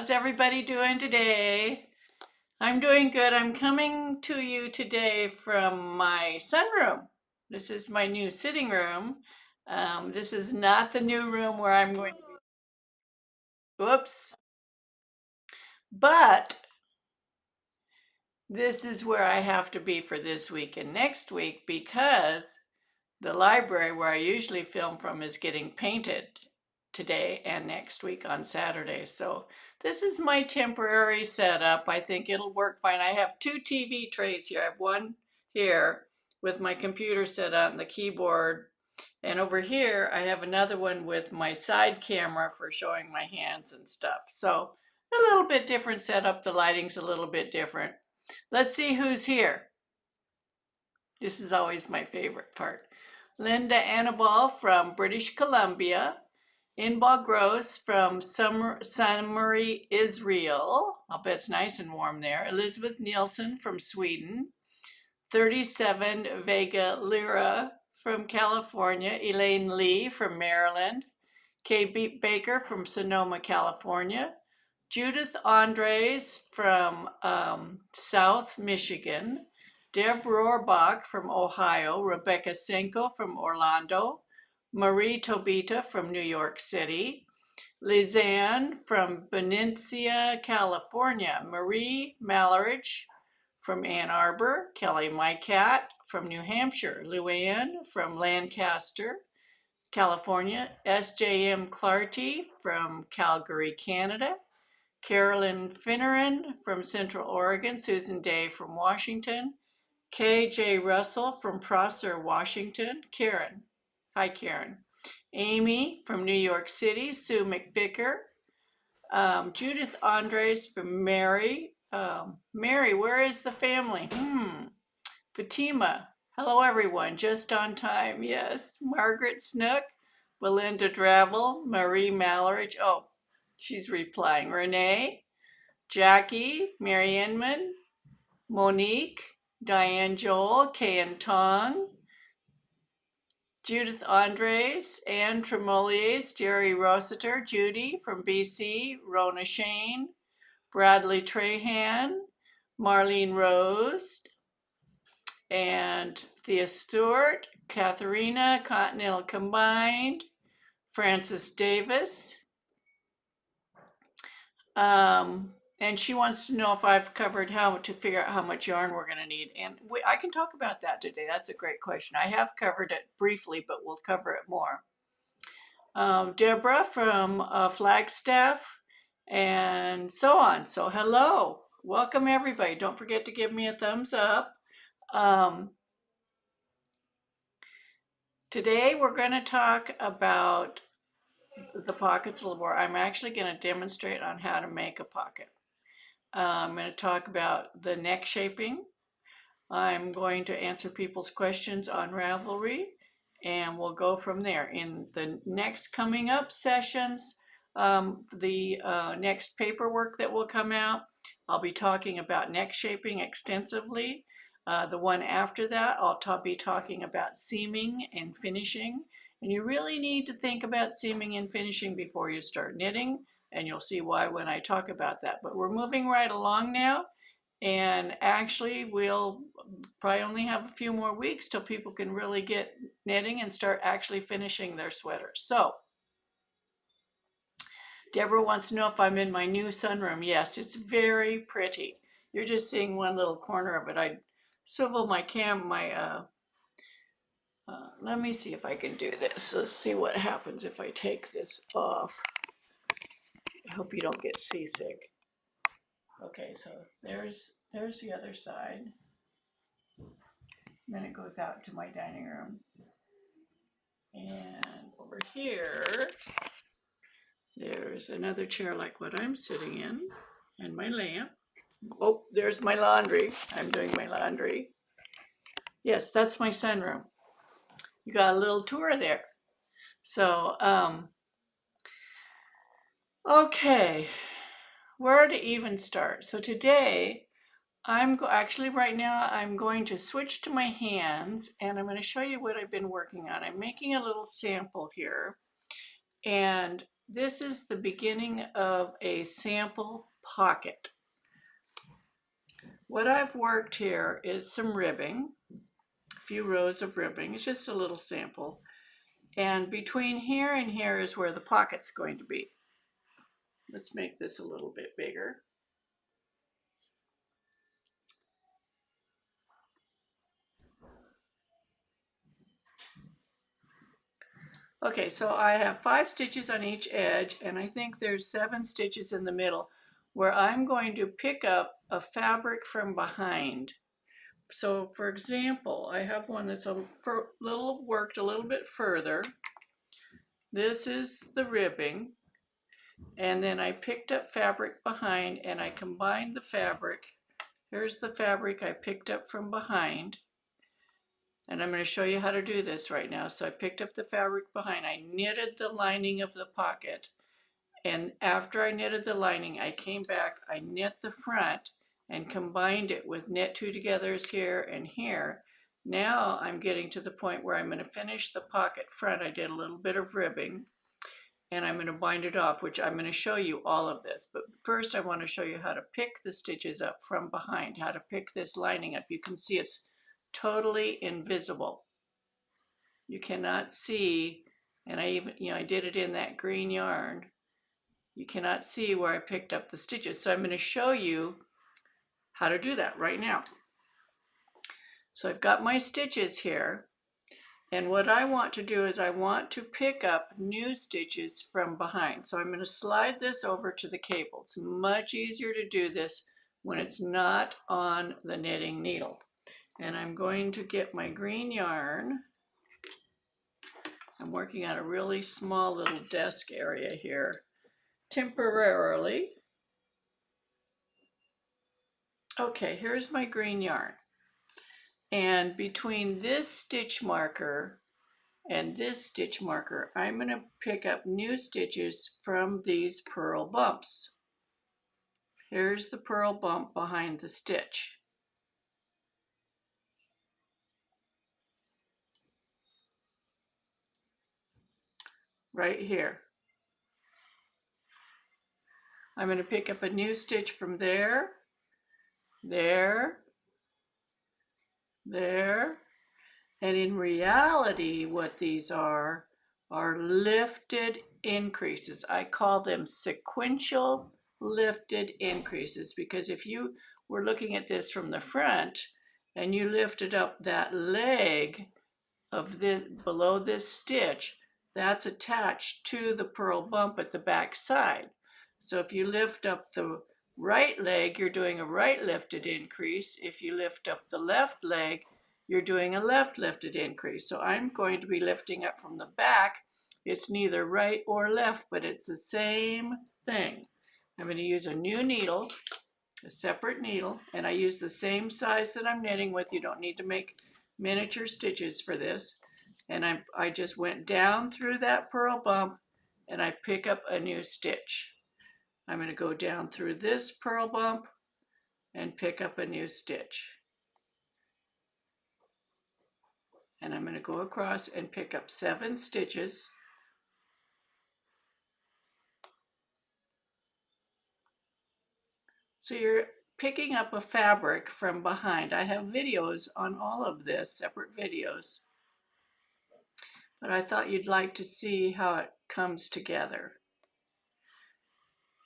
How's everybody doing today? I'm doing good. I'm coming to you today from my sunroom. This is my new sitting room. This is not the new room where I'm going to be. Whoops. But this is where I have to be for this week and next week because the library where I usually film from is getting painted today and next week on Saturday. So this is my temporary setup. I think it'll work fine. I have two TV trays here. I have one here with my computer set on the keyboard. And over here, I have another one with my side camera for showing my hands and stuff. So a little bit different setup. The lighting's a little bit different. Let's see who's here. This is always my favorite part. Linda Annabelle from British Columbia. Inbal Gross from Summary, Israel. I'll bet it's nice and warm there. Elizabeth Nielsen from Sweden. 37 Vega Lira from California. Elaine Lee from Maryland. Kay Baker from Sonoma, California. Judith Andres from South Michigan. Deb Rohrbach from Ohio. Rebecca Senko from Orlando. Marie Tobita from New York City. Lizanne from Benicia, California. Marie Mallarich from Ann Arbor. Kelly Mycat from New Hampshire. Luann from Lancaster, California. SJM Clarty from Calgary, Canada. Carolyn Finneran from Central Oregon. Susan Day from Washington. KJ Russell from Prosser, Washington. Karen. Hi, Karen. Amy from New York City. Sue McVicker. Judith Andres from Mary. Mary, where is the family? Fatima. Hello, everyone. Just on time. Yes. Margaret Snook. Belinda Drabble. Marie Mallarich. Oh, she's replying. Renee. Jacki. Mary Inman. Monique. Diane Joel. Kay and Tong. Judith Andres, Anne Tremoliers, Jerry Rossiter, Judy from BC, Rona Shane, Bradley Trahan, Marlene Rose, and Thea Stewart, Katharina, Continental Combined, Frances Davis. And she wants to know if I've covered how to figure out how much yarn we're going to need. And I can talk about that today. That's a great question. I have covered it briefly, but we'll cover it more. Deborah from Flagstaff, and so on. So hello. Welcome, everybody. Don't forget to give me a thumbs up. Today, we're going to talk about the pockets a little more. I'm actually going to demonstrate on how to make a pocket. I'm going to talk about the neck shaping. I'm going to answer people's questions on Ravelry, and we'll go from there. In the next coming up sessions, the next paperwork that will come out, I'll be talking about neck shaping extensively. The one after that, I'll be talking about seaming and finishing. And you really need to think about seaming and finishing before you start knitting, and you'll see why when I talk about that. But we're moving right along now, and actually we'll probably only have a few more weeks till people can really get knitting and start actually finishing their sweaters. So Deborah wants to know if I'm in my new sunroom. Yes, it's very pretty. You're just seeing one little corner of it. I swivel my let me see if I can do this. Let's see what happens if I take this off. I hope you don't get seasick. Okay, so there's the other side. Then it goes out to my dining room. And over here, there's another chair like what I'm sitting in, and my lamp. Oh, there's my laundry. I'm doing my laundry. Yes, that's my sunroom. You got a little tour there. So, okay, where to even start? So today, actually right now I'm going to switch to my hands, and I'm going to show you what I've been working on. I'm making a little sample here, and this is the beginning of a sample pocket. What I've worked here is some ribbing, a few rows of ribbing. It's just a little sample. And between here and here is where the pocket's going to be. Let's make this a little bit bigger. Okay, so I have 5 stitches on each edge, and I think there's 7 stitches in the middle where I'm going to pick up a fabric from behind. So for example, I have one that's worked a little bit further. This is the ribbing, and then I picked up fabric behind and I combined the fabric. Here's the fabric I picked up from behind, and I'm going to show you how to do this right now. So I picked up the fabric behind, I knitted the lining of the pocket, and after I knitted the lining, I came back, I knit the front and combined it with knit 2 togethers here and here. Now I'm getting to the point where I'm going to finish the pocket front. I did a little bit of ribbing, and I'm going to bind it off, which I'm going to show you all of this. But first I want to show you how to pick the stitches up from behind, how to pick this lining up. You can see it's totally invisible. You cannot see, and I even, I did it in that green yarn. You cannot see where I picked up the stitches. So I'm going to show you how to do that right now. So I've got my stitches here, and what I want to do is I want to pick up new stitches from behind. So I'm going to slide this over to the cable. It's much easier to do this when it's not on the knitting needle. And I'm going to get my green yarn. I'm working on a really small little desk area here temporarily. Okay, here's my green yarn. And between this stitch marker and this stitch marker, I'm going to pick up new stitches from these purl bumps. Here's the purl bump behind the stitch. Right here. I'm going to pick up a new stitch from there, there, there, and in reality what these are lifted increases. I call them sequential lifted increases, because if you were looking at this from the front and you lifted up that leg of the below this stitch, that's attached to the purl bump at the back side. So if you lift up the right leg, you're doing a right lifted increase. If you lift up the left leg, you're doing a left lifted increase. So I'm going to be lifting up from the back. It's neither right or left, but it's the same thing. I'm going to use a new needle, a separate needle, and I use the same size that I'm knitting with. You don't need to make miniature stitches for this. And I just went down through that purl bump and I pick up a new stitch. I'm going to go down through this purl bump and pick up a new stitch. And I'm going to go across and pick up 7 stitches. So you're picking up a fabric from behind. I have videos on all of this, separate videos. But I thought you'd like to see how it comes together.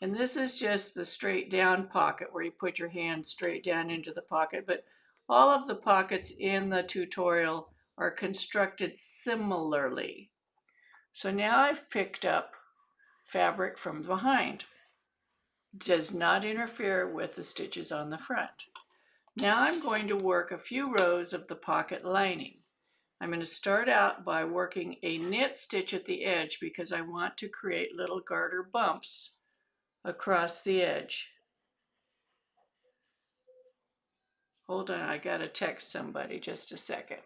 And this is just the straight down pocket where you put your hand straight down into the pocket, but all of the pockets in the tutorial are constructed similarly. So now I've picked up fabric from behind. It does not interfere with the stitches on the front. Now I'm going to work a few rows of the pocket lining. I'm going to start out by working a knit stitch at the edge because I want to create little garter bumps across the edge. Hold on, I gotta text somebody, just a second.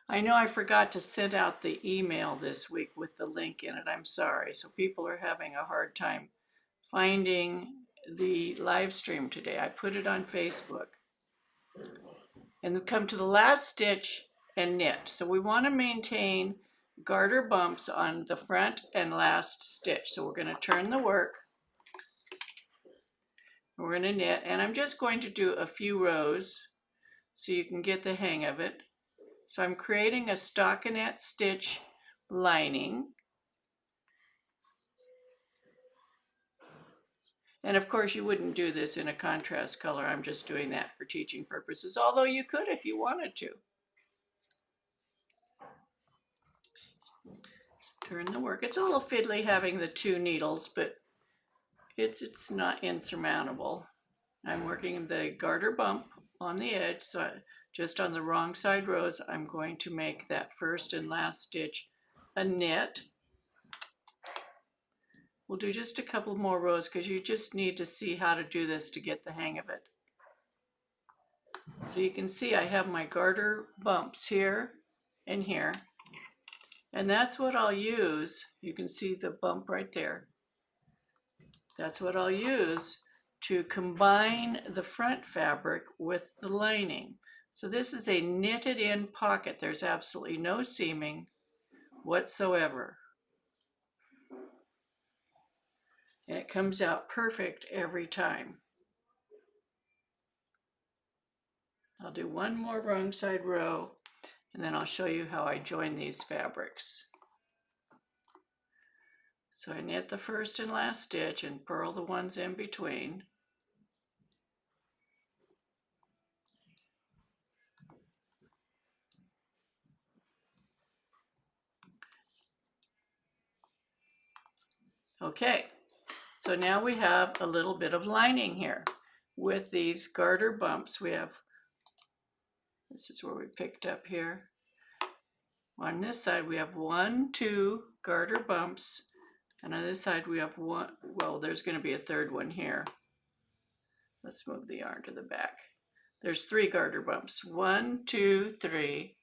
I know I forgot to send out the email this week with the link in it. I'm sorry. So people are having a hard time finding the live stream today. I put it on Facebook. And come to the last stitch and knit. So we want to maintain garter bumps on the front and last stitch. So we're going to turn the work. We're going to knit, and I'm just going to do a few rows so you can get the hang of it. So I'm creating a stockinette stitch lining. And of course you wouldn't do this in a contrast color. I'm just doing that for teaching purposes, although you could if you wanted to. Turn the work. It's a little fiddly having the two needles, but it's not insurmountable. I'm working the garter bump on the edge, so just on the wrong side rows, I'm going to make that first and last stitch a knit. We'll do just a couple more rows because you just need to see how to do this to get the hang of it. So you can see I have my garter bumps here and here, and that's what I'll use. You can see the bump right there. That's what I'll use to combine the front fabric with the lining. So this is a knitted in pocket. There's absolutely no seaming whatsoever. And it comes out perfect every time. I'll do one more wrong side row, and then I'll show you how I join these fabrics. So I knit the first and last stitch and purl the ones in between. Okay, so now we have a little bit of lining here. With these garter bumps, we have, this is where we picked up here. On this side we have 1, 2 garter bumps, and on this side we have one, well, there's going to be a third one here. Let's move the yarn to the back. There's 3 garter bumps, 1, 2, 3,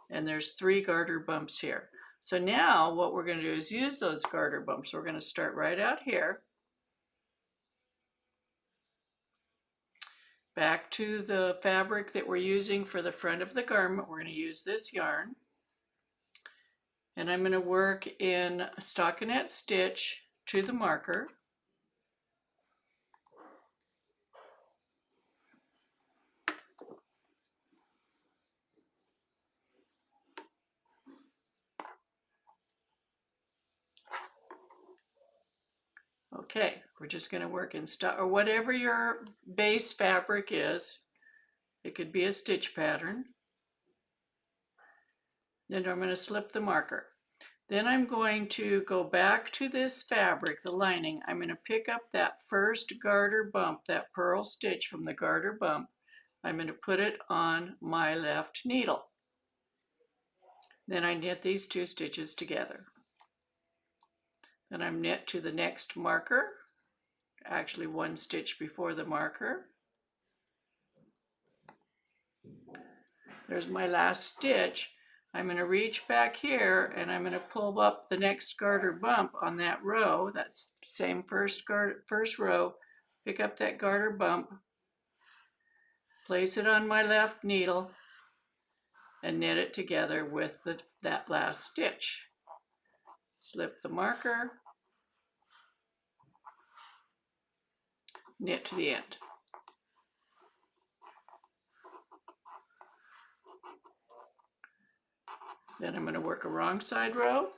and there's 3 garter bumps here. So now what we're going to do is use those garter bumps. We're going to start right out here, back to the fabric that we're using for the front of the garment. We're going to use this yarn, and I'm going to work in a stockinette stitch to the marker. Okay, we're just going to work in or whatever your base fabric is. It could be a stitch pattern. Then I'm going to slip the marker. Then I'm going to go back to this fabric, the lining. I'm going to pick up that first garter bump, that purl stitch from the garter bump. I'm going to put it on my left needle. Then I knit these 2 stitches together. Then I'm knit to the next marker, actually 1 stitch before the marker. There's my last stitch. I'm going to reach back here and I'm going to pull up the next garter bump on that row. That's the same first row. Pick up that garter bump, place it on my left needle, and knit it together with that last stitch. Slip the marker, knit to the end. Then I'm going to work a wrong side row.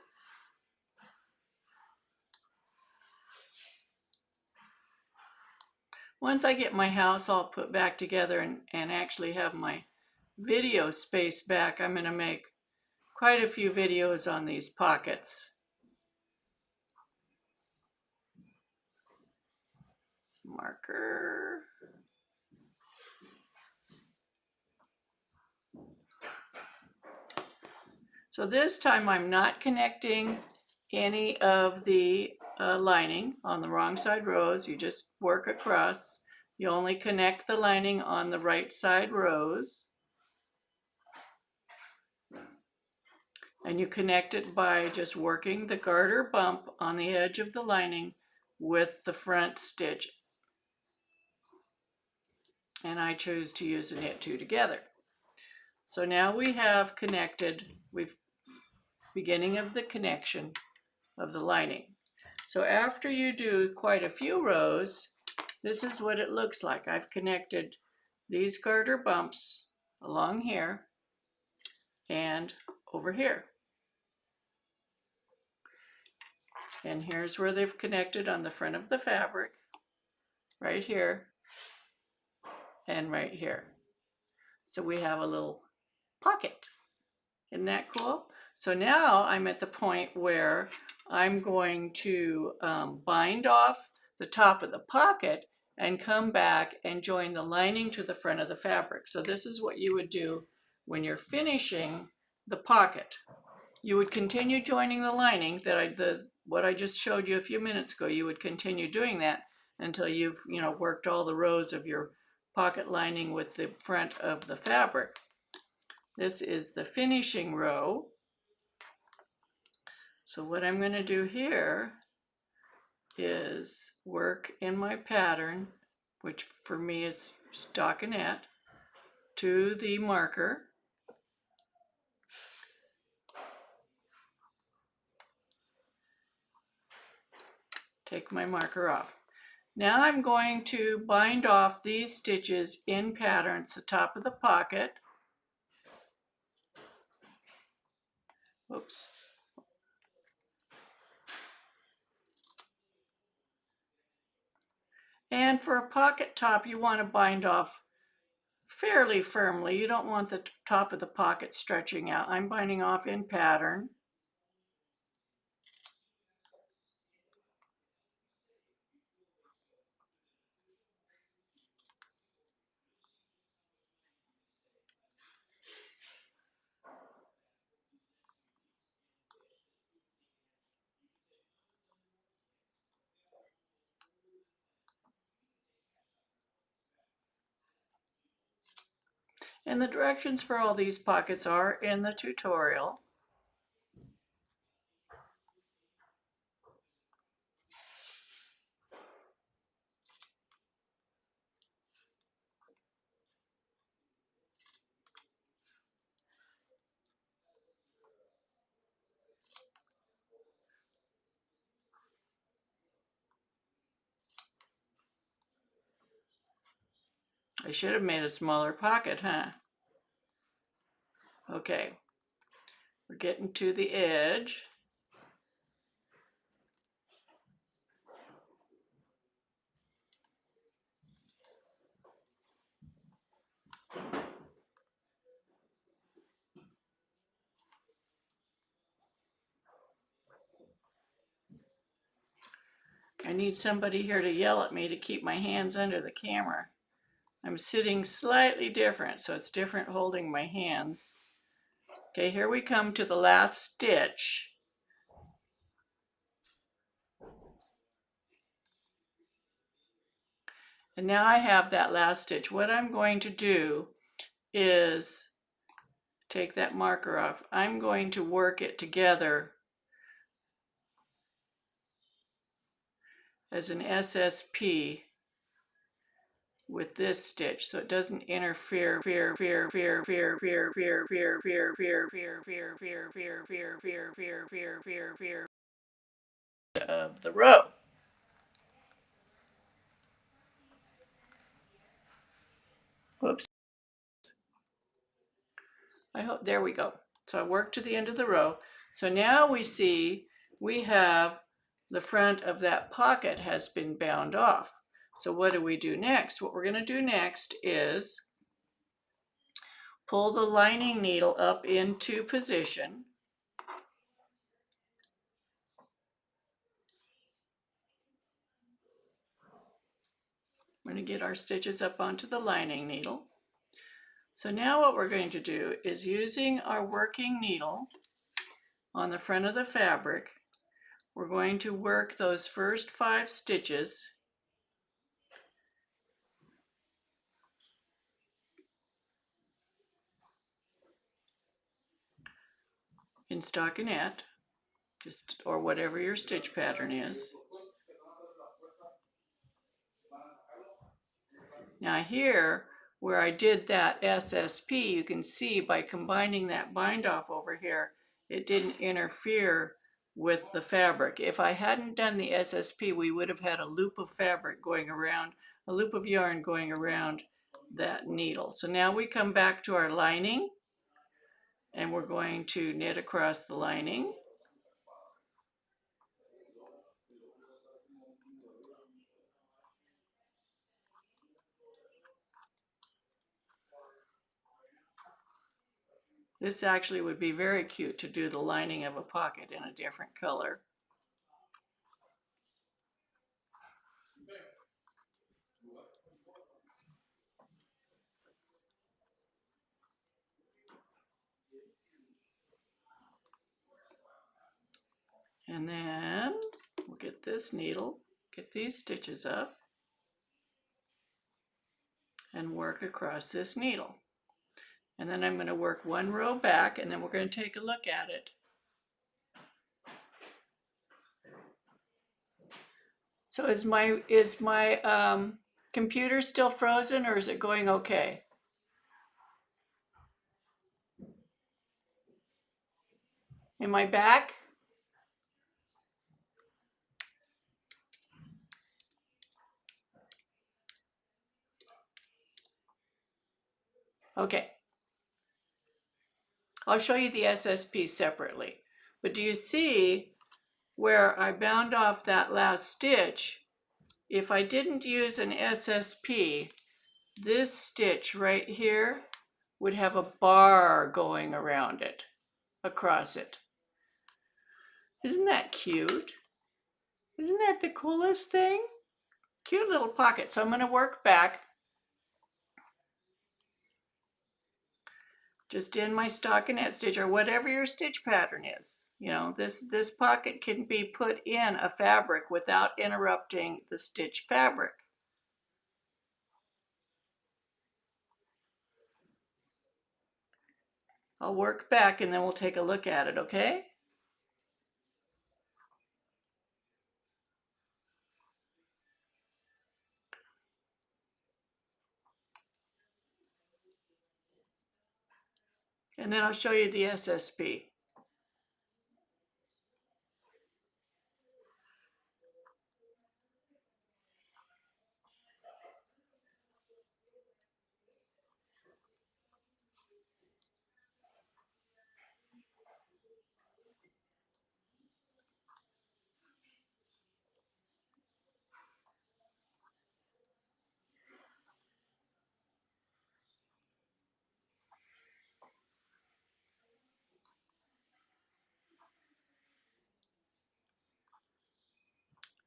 Once I get my house all put back together and actually have my video space back, I'm going to make quite a few videos on these pockets. Marker. So this time I'm not connecting any of the lining on the wrong side rows. You just work across. You only connect the lining on the right side rows. And you connect it by just working the garter bump on the edge of the lining with the front stitch. And I choose to use a knit 2 together. So now we have connected, beginning of the connection of the lining. So after you do quite a few rows, this is what it looks like. I've connected these garter bumps along here and over here. And here's where they've connected on the front of the fabric, right here and right here. So we have a little pocket. Isn't that cool? So now I'm at the point where I'm going to bind off the top of the pocket and come back and join the lining to the front of the fabric. So this is what you would do when you're finishing the pocket. You would continue joining the lining what I just showed you a few minutes ago. You would continue doing that until you've worked all the rows of your pocket lining with the front of the fabric. This is the finishing row. So what I'm going to do here is work in my pattern, which for me is stockinette, to the marker. Take my marker off. Now I'm going to bind off these stitches in pattern to the top of the pocket. Whoops. And for a pocket top, you want to bind off fairly firmly. You don't want the top of the pocket stretching out. I'm binding off in pattern. And the directions for all these pockets are in the tutorial. I should have made a smaller pocket, huh? Okay, we're getting to the edge. I need somebody here to yell at me to keep my hands under the camera. I'm sitting slightly different, so it's different holding my hands. Okay, here we come to the last stitch. And now I have that last stitch. What I'm going to do is take that marker off. I'm going to work it together as an SSP with this stitch so it doesn't interfere of the row. Whoops. I hope, there we go. So I worked to the end of the row. So now we see we have the front of that pocket has been bound off. So what do we do next? What we're going to do next is pull the lining needle up into position. We're going to get our stitches up onto the lining needle. So now what we're going to do is, using our working needle on the front of the fabric, we're going to work those first 5 stitches in stockinette, or whatever your stitch pattern is. Now here where I did that SSP, you can see by combining that bind off over here, it didn't interfere with the fabric. If I hadn't done the SSP, we would have had a loop of fabric going around, a loop of yarn going around that needle. So now we come back to our lining and we're going to knit across the lining. This actually would be very cute to do the lining of a pocket in a different color. And then we'll get this needle, get these stitches up, and work across this needle. And then I'm going to work one row back, and then we're going to take a look at it. So is my computer still frozen, or is it going okay? Am I back? Okay. I'll show you the SSP separately. But do you see where I bound off that last stitch? If I didn't use an SSP, this stitch right here would have a bar going around it, across it. Isn't that cute? Isn't that the coolest thing? Cute little pocket. So I'm going to work back just in my stockinette stitch, or whatever your stitch pattern is. You know, this pocket can be put in a fabric without interrupting the stitch fabric. I'll work back and then we'll take a look at it, okay? And then I'll show you the SSP.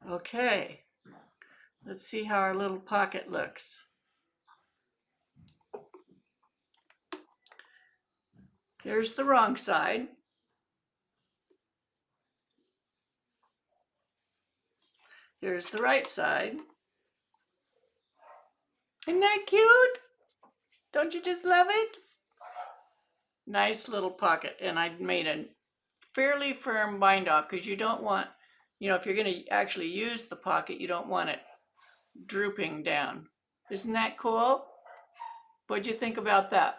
Okay, let's see how our little pocket looks. Here's the wrong side. Here's the right side. Isn't that cute? Don't you just love it? Nice little pocket. And I made a fairly firm bind off because you don't want, you know, if you're going to actually use the pocket, you don't want it drooping down. Isn't that cool? What'd you think about that?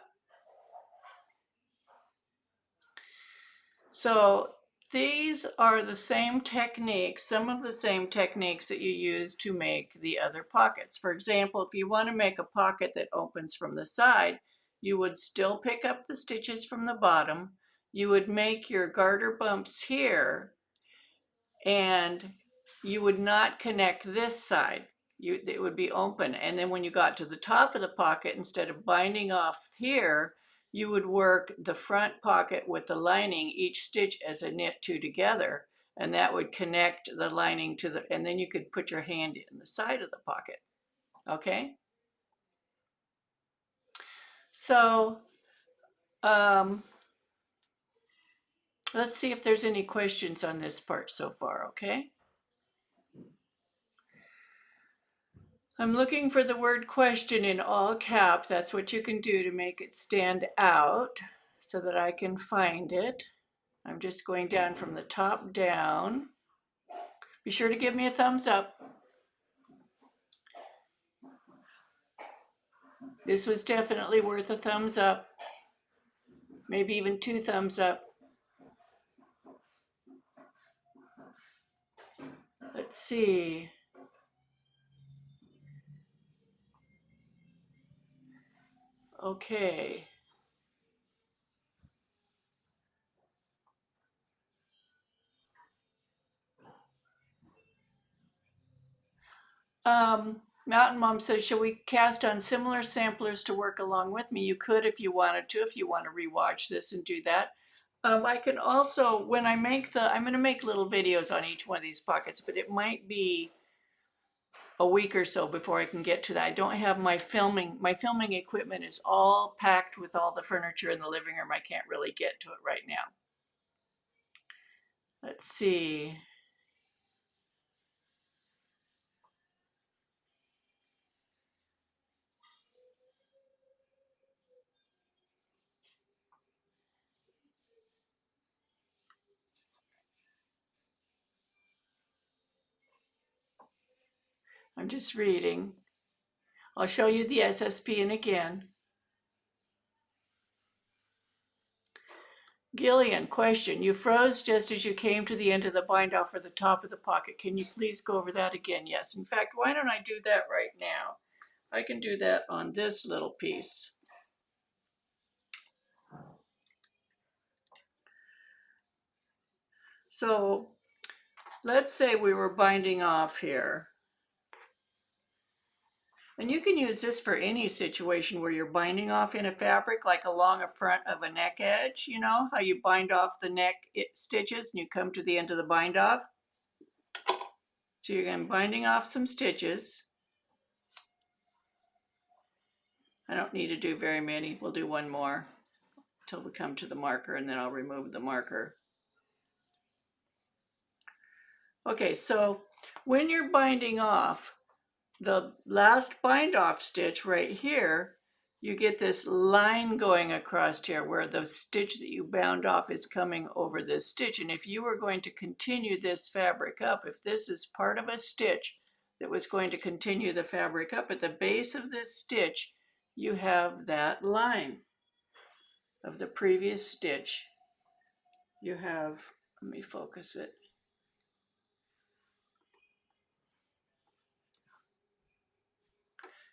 So these are the same techniques, some of the same techniques that you use to make the other pockets. For example, if you want to make a pocket that opens from the side, you would still pick up the stitches from the bottom. You would make your garter bumps here, and you would not connect this side. It would be open. And then when you got to the top of the pocket, instead of binding off here, you would work the front pocket with the lining, each stitch as a knit two together, and that would connect the lining to the, and then you could put your hand in the side of the pocket. Okay? So let's see if there's any questions on this part so far, okay? I'm looking for the word question in all cap. That's what you can do to make it stand out so that I can find it. I'm just going down from the top down. Be sure to give me a thumbs up. This was definitely worth a thumbs up, maybe even 2 thumbs up. Let's see. Okay. Mountain Mom says, shall we cast on similar samplers to work along with me? You could if you wanted to, if you want to rewatch this and do that. I can also, when I make I'm going to make little videos on each one of these pockets, but it might be a week or so before I can get to that. I don't have my filming equipment is all packed with all the furniture in the living room. I can't really get to it right now. Let's see. I'm just reading. I'll show you the SSP and again. Gillian, question. You froze just as you came to the end of the bind off for the top of the pocket. Can you please go over that again? Yes. In fact, why don't I do that right now? I can do that on this little piece. So let's say we were binding off here. And you can use this for any situation where you're binding off in a fabric, like along a front of a neck edge, you know, how you bind off the neck stitches and you come to the end of the bind off. So you're going to be binding off some stitches. I don't need to do very many. We'll do one more until we come to the marker, and then I'll remove the marker. Okay, so when you're binding off, the last bind off stitch right here, you get this line going across here where the stitch that you bound off is coming over this stitch. And if you were going to continue this fabric up, if this is part of a stitch that was going to continue the fabric up, at the base of this stitch, you have that line of the previous stitch. You have, let me focus it.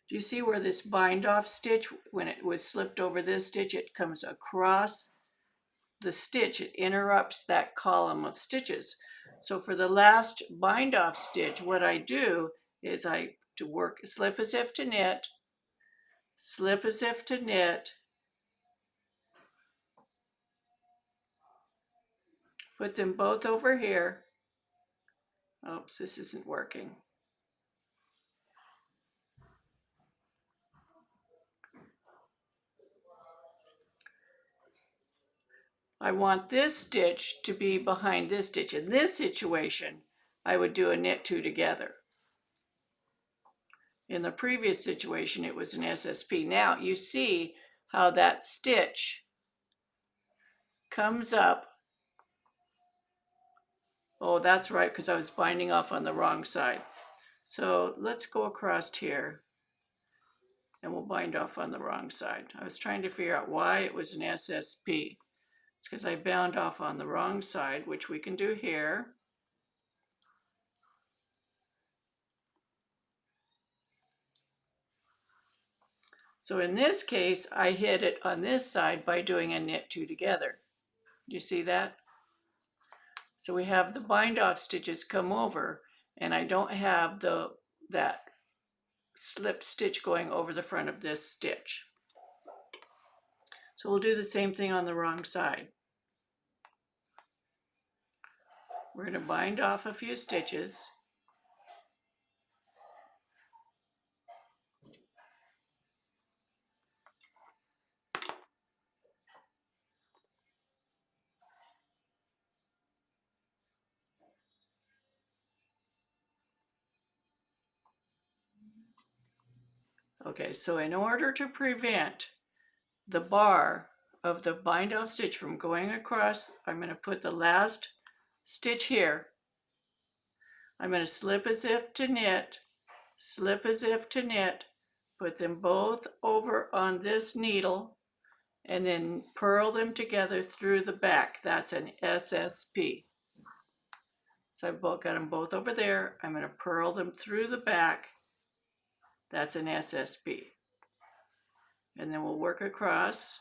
Do you see where this bind off stitch, when it was slipped over this stitch, it comes across the stitch, it interrupts that column of stitches. So for the last bind off stitch, what I do is I do work slip as if to knit, slip as if to knit, put them both over here. Oops, this isn't working. I want this stitch to be behind this stitch. In this situation, I would do a knit two together. In the previous situation, it was an SSP. Now you see how that stitch comes up. Oh, that's right, because I was binding off on the wrong side. So let's go across here and we'll bind off on the wrong side. I was trying to figure out why it was an SSP. It's because I bound off on the wrong side, which we can do here. So in this case, I hit it on this side by doing a knit two together. You see that? So we have the bind off stitches come over, and I don't have that slip stitch going over the front of this stitch. So we'll do the same thing on the wrong side. We're going to bind off a few stitches. Okay, so in order to prevent the bar of the bind off stitch from going across, I'm going to put the last stitch here. I'm going to slip as if to knit, slip as if to knit, Put them both over on this needle and then purl them together through the back. That's an SSP. So I've got them both over there. I'm going to purl them through the back. That's an SSP. And then we'll work across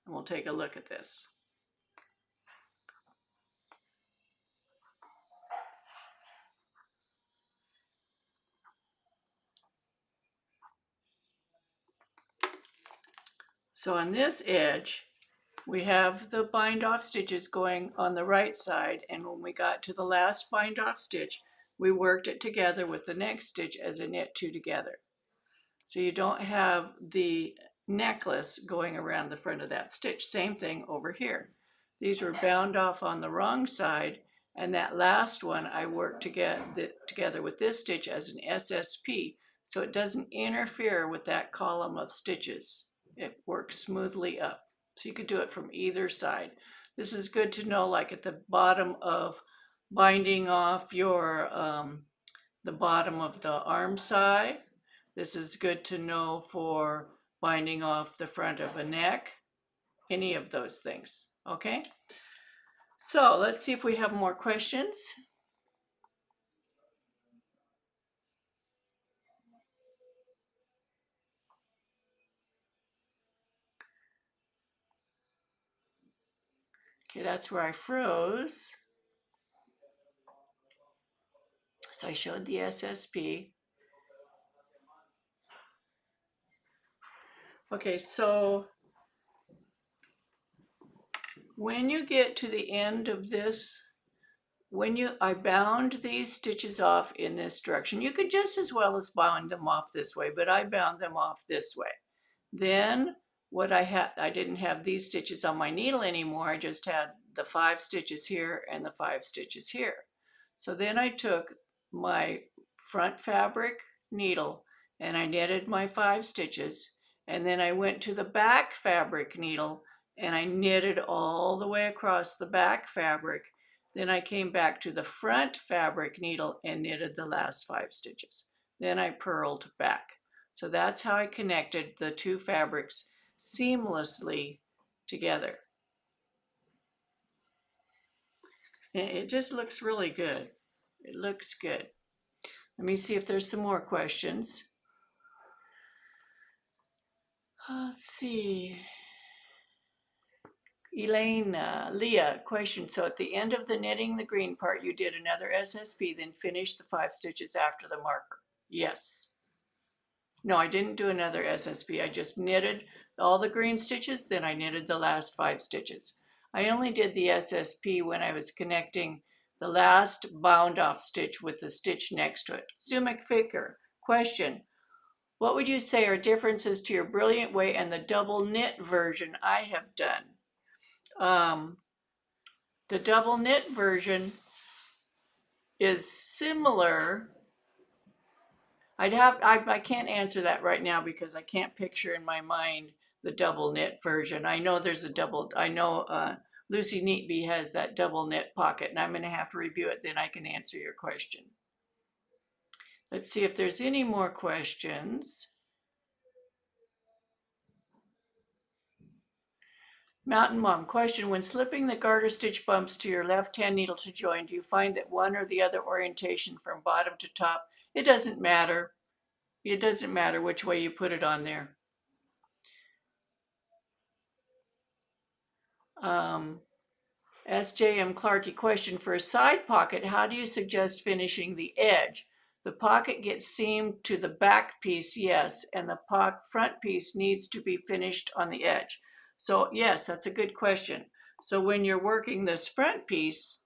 and we'll take a look at this. So on this edge, we have the bind off stitches going on the right side, and when we got to the last bind off stitch, we worked it together with the next stitch as a knit two together. So you don't have the necklace going around the front of that stitch. Same thing over here. These were bound off on the wrong side, and that last one I worked together with this stitch as an SSP, so it doesn't interfere with that column of stitches. It works smoothly up. So you could do it from either side. This is good to know, like at the bottom of binding off your the bottom of the armscye. This is good to know for binding off the front of a neck, any of those things, okay? So let's see if we have more questions. Okay, that's where I froze. So I showed the SSP. Okay, so when you get to the end of this, I bound these stitches off in this direction. You could just as well as bound them off this way, but I bound them off this way. Then what I didn't have these stitches on my needle anymore. I just had the 5 stitches here and the 5 stitches here. So then I took my front fabric needle and I knitted my 5 stitches, and then I went to the back fabric needle and I knitted all the way across the back fabric. Then I came back to the front fabric needle and knitted the last 5 stitches. Then I purled back. So that's how I connected the 2 fabrics seamlessly together. And it just looks really good. It looks good. Let me see if there's some more questions. Let's see. Elaine, Leah, question. So at the end of the knitting the green part, you did another SSP, then finished the 5 stitches after the marker. Yes. No, I didn't do another SSP. I just knitted all the green stitches, then I knitted the last 5 stitches. I only did the SSP when I was connecting the last bound off stitch with the stitch next to it. Sue McFicker, question. What would you say are differences to your Brilliant Way and the double knit version I have done? The double knit version is similar. I can't answer that right now because I can't picture in my mind the double knit version. I know there's a Lucy Neatbee has that double knit pocket, and I'm going to have to review it, then I can answer your question. Let's see if there's any more questions. Mountain Mom, question. When slipping the garter stitch bumps to your left hand needle to join, do you find that one or the other orientation from bottom to top? It doesn't matter. It doesn't matter which way you put it on there. SJM Clarkey, question. For a side pocket, how do you suggest finishing the edge? The pocket gets seamed to the back piece, yes, and the front piece needs to be finished on the edge. So yes, that's a good question. So when you're working this front piece,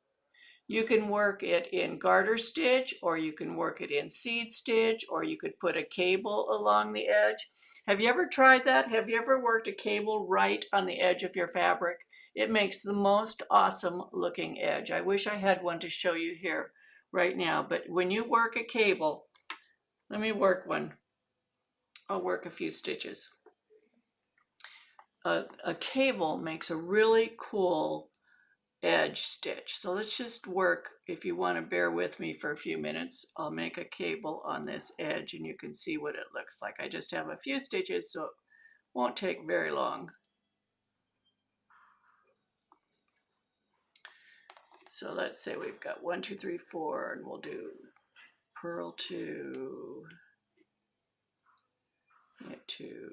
you can work it in garter stitch, or you can work it in seed stitch, or you could put a cable along the edge. Have you ever tried that? Have you ever worked a cable right on the edge of your fabric? It makes the most awesome looking edge. I wish I had one to show you here right now, but when you work a cable, let me work one. I'll work a few stitches. A cable makes a really cool edge stitch. So let's just work. If you want to bear with me for a few minutes, I'll make a cable on this edge and you can see what it looks like. I just have a few stitches, so it won't take very long. So let's say we've got 1, 2, 3, 4, and we'll do purl 2, knit 2.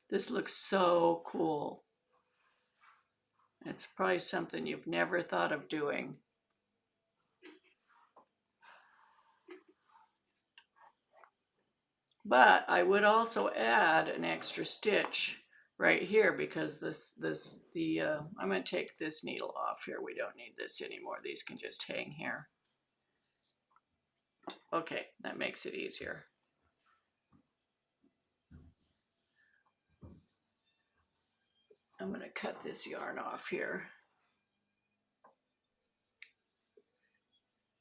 This looks so cool. It's probably something you've never thought of doing. But I would also add an extra stitch right here because I'm going to take this needle off here. We don't need this anymore. These can just hang here. Okay, that makes it easier. I'm going to cut this yarn off here.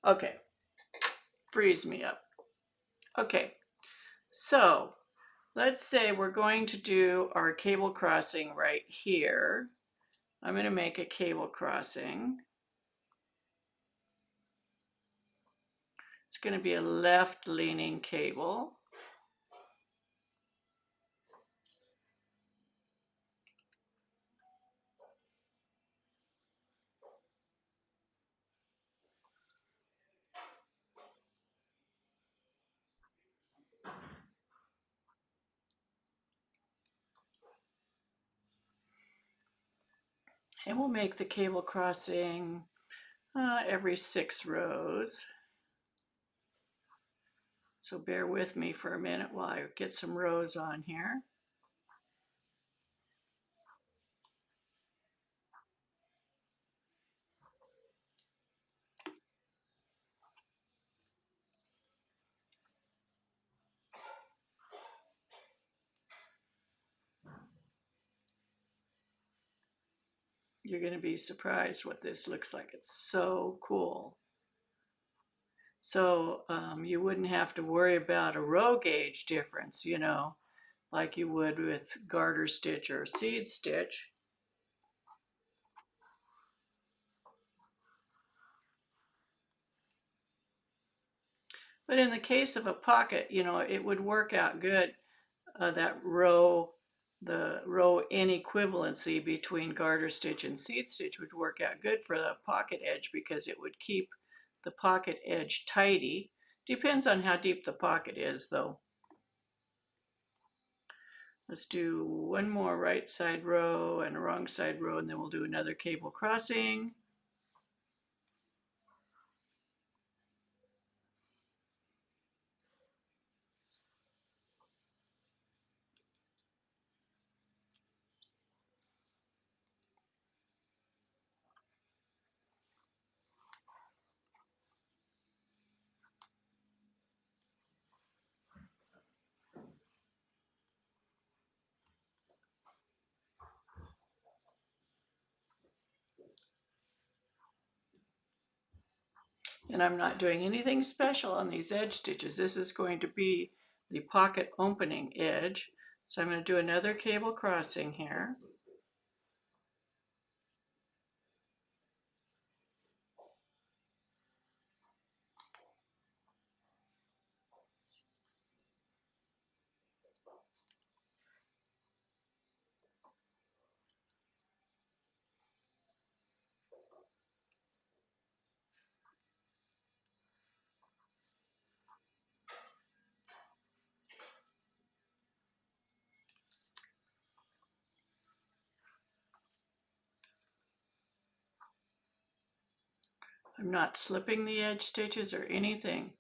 Okay, frees me up. Okay, so let's say we're going to do our cable crossing right here. I'm going to make a cable crossing. It's going to be a left-leaning cable. And we'll make the cable crossing every 6 rows. So bear with me for a minute while I get some rows on here. You're going to be surprised what this looks like. It's so cool. So you wouldn't have to worry about a row gauge difference, you know, like you would with garter stitch or seed stitch. But in the case of a pocket, you know, it would work out good, the row inequivalency between garter stitch and seed stitch would work out good for the pocket edge because it would keep the pocket edge tidy. Depends on how deep the pocket is though. Let's do one more right side row and a wrong side row, and then we'll do another cable crossing. And I'm not doing anything special on these edge stitches. This is going to be the pocket opening edge. So I'm going to do another cable crossing here. I'm not slipping the edge stitches or anything,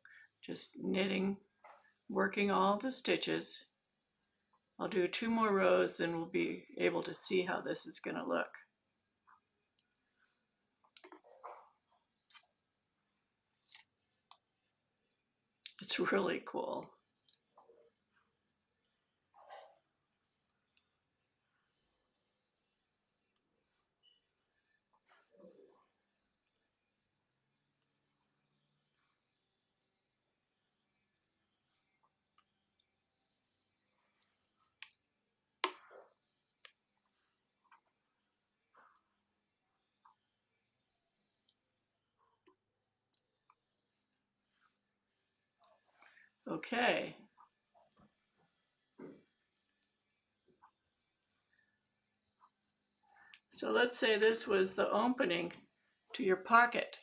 just knitting, working all the stitches. I'll do 2 more rows, then we'll be able to see how this is going to look. It's really cool. Okay. So let's say this was the opening to your pocket.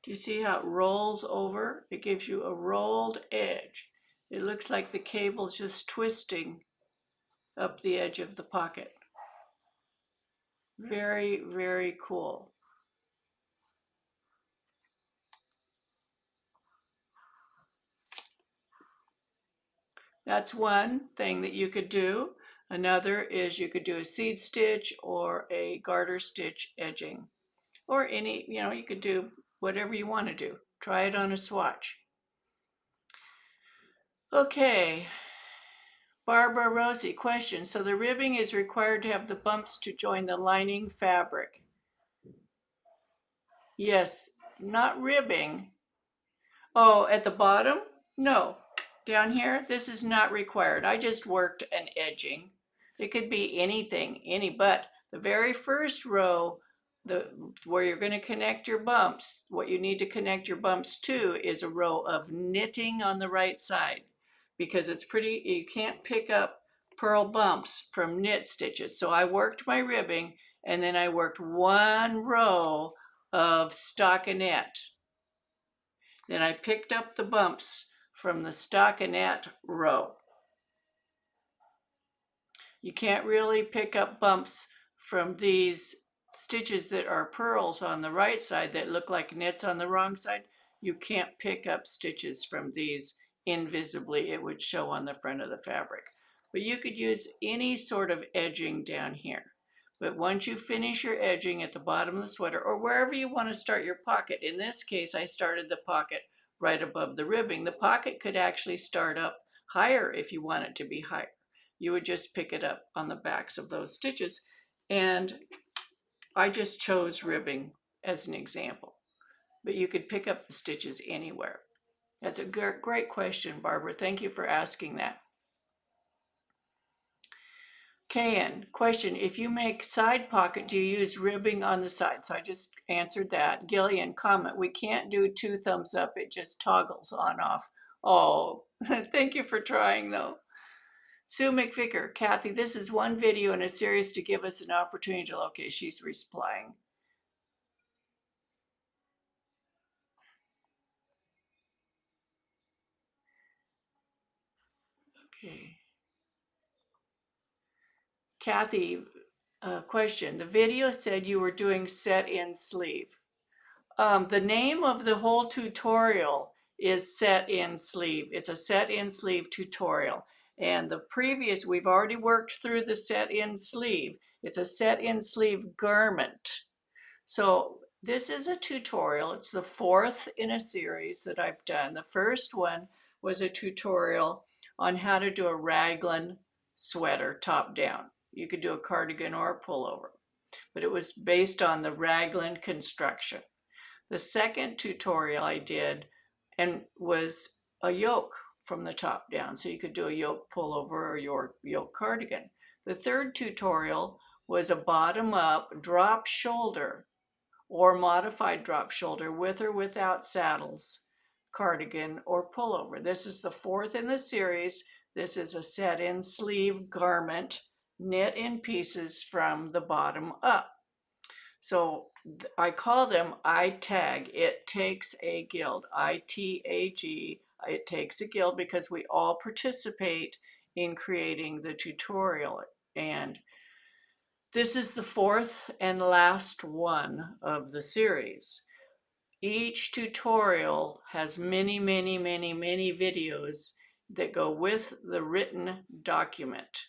Do you see how it rolls over? It gives you a rolled edge. It looks like the cable's just twisting up the edge of the pocket. Very, very cool. That's one thing that you could do. Another is you could do a seed stitch or a garter stitch edging, or any, you could do whatever you want to do. Try it on a swatch. Okay, Barbara Rosie, question. So the ribbing is required to have the bumps to join the lining fabric. Yes, not ribbing. Oh, at the bottom? No. Down here, this is not required. I just worked an edging. It could be anything, but the very first row, where you're going to connect your bumps, what you need to connect your bumps to is a row of knitting on the right side, because you can't pick up purl bumps from knit stitches. So I worked my ribbing, and then I worked one row of stockinette. Then I picked up the bumps from the stockinette row. You can't really pick up bumps from these stitches that are purls on the right side that look like knits on the wrong side. You can't pick up stitches from these invisibly. It would show on the front of the fabric. But you could use any sort of edging down here. But once you finish your edging at the bottom of the sweater, or wherever you want to start your pocket, in this case I started the pocket right above the ribbing. The pocket could actually start up higher if you want it to be higher. You would just pick it up on the backs of those stitches. And I just chose ribbing as an example, but you could pick up the stitches anywhere. That's a great question, Barbara. Thank you for asking that. KN, question, if you make side pocket, do you use ribbing on the side? So I just answered that. Gillian, comment, we can't do 2 thumbs up. It just toggles on off. Oh, thank you for trying though. Sue McVicker, Kathy, this is one video in a series to give us an opportunity to, okay, she's replying. Okay. Kathy, question. The video said you were doing set-in sleeve. The name of the whole tutorial is set-in sleeve. It's a set-in sleeve tutorial. And the previous, we've already worked through the set-in sleeve. It's a set-in sleeve garment. So this is a tutorial. It's the 4th in a series that I've done. The first one was a tutorial on how to do a raglan sweater top down. You could do a cardigan or a pullover, but it was based on the raglan construction. The second tutorial I did was a yoke from the top down, so you could do a yoke pullover or your yoke cardigan. The third tutorial was a bottom up drop shoulder or modified drop shoulder with or without saddles cardigan or pullover. This is the 4th in the series. This is a set-in sleeve garment knit in pieces from the bottom up. So I call them ITAG. It takes a guild, ITAG. It takes a guild because we all participate in creating the tutorial. And this is the 4th and last one of the series. Each tutorial has many, many, many, many videos that go with the written document,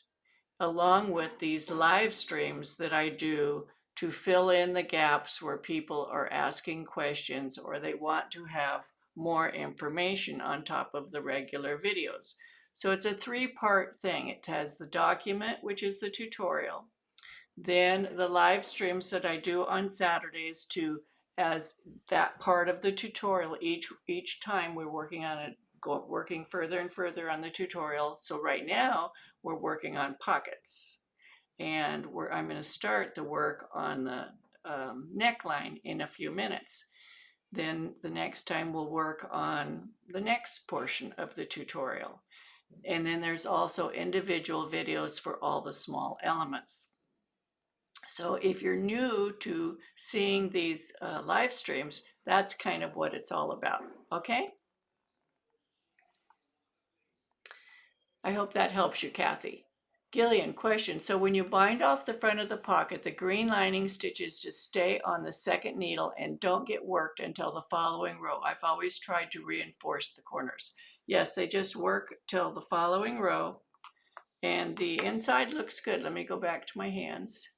along with these live streams that I do to fill in the gaps where people are asking questions or they want to have more information on top of the regular videos. So it's a 3-part thing. It has the document, which is the tutorial, then the live streams that I do on Saturdays as that part of the tutorial. Each time we're working on it, working further and further on the tutorial. So right now we're working on pockets, and I'm going to start the work on the neckline in a few minutes. then the next time we'll work on the next portion of the tutorial. And then there's also individual videos for all the small elements. So if you're new to seeing these live streams, that's kind of what it's all about, okay? I hope that helps you, Kathy. Gillian, question. So when you bind off the front of the pocket, the green lining stitches just stay on the second needle and don't get worked until the following row. I've always tried to reinforce the corners. Yes, they just work till the following row, and the inside looks good. Let me go back to my hands.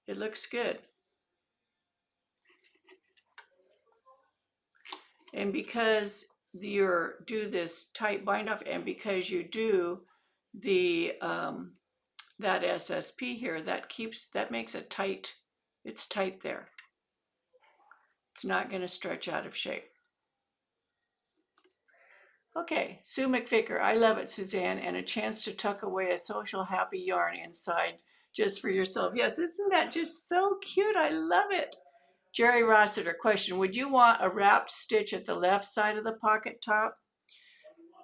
It looks good. And because you do this tight bind off, and because you do the that SSP here, that makes it tight. It's tight there. It's not going to stretch out of shape. Okay, Sue McVicker, I love it, Suzanne, and a chance to tuck away a social happy yarn inside just for yourself. Yes, isn't that just so cute? I love it. Jerry Rossiter, question, would you want a wrapped stitch at the left side of the pocket top?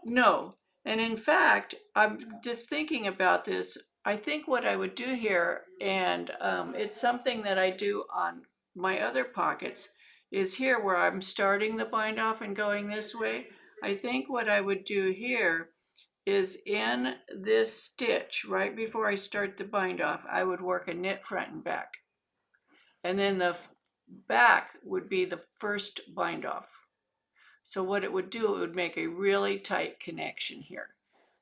No, and in fact, I'm just thinking about this. I think what I would do here, and it's something that I do on my other pockets, is here where I'm starting the bind off and going this way. I think what I would do here is in this stitch, right before I start the bind off, I would work a knit front and back. And then the back would be the first bind off. So what it would do, it would make a really tight connection here.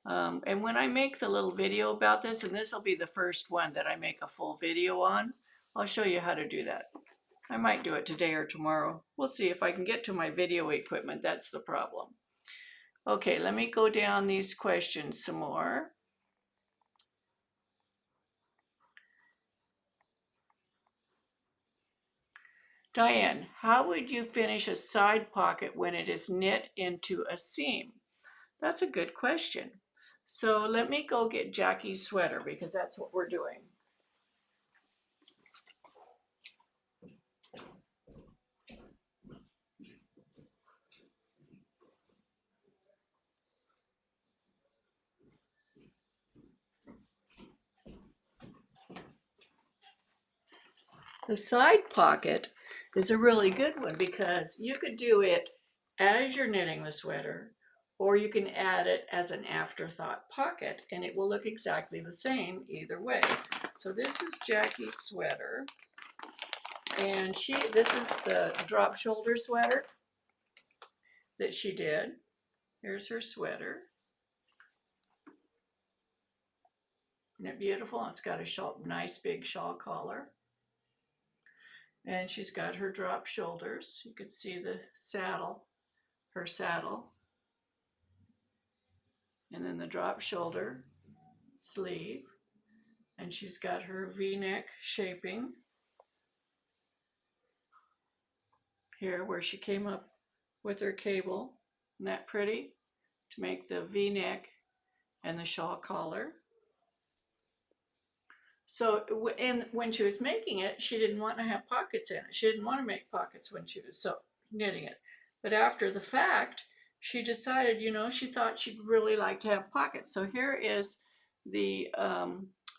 And when I make the little video about this, and this will be the first one that I make a full video on, I'll show you how to do that. I might do it today or tomorrow. We'll see if I can get to my video equipment. That's the problem. Okay, let me go down these questions some more. Diane, how would you finish a side pocket when it is knit into a seam? That's a good question. So let me go get Jacki's sweater because that's what we're doing. The side pocket is a really good one because you could do it as you're knitting the sweater, or you can add it as an afterthought pocket, and it will look exactly the same either way. So this is Jacki's sweater, and this is the drop shoulder sweater that she did. Here's her sweater. Isn't it beautiful? It's got a nice big shawl collar. And she's got her drop shoulders. You can see the saddle, her saddle. And then the drop shoulder sleeve. And she's got her V-neck shaping here where she came up with her cable. Isn't that pretty? To make the V-neck and the shawl collar. So, and when she was making it, she didn't want to have pockets in it. She didn't want to make pockets when she was knitting it. But after the fact, she decided, she thought she'd really like to have pockets. So here is the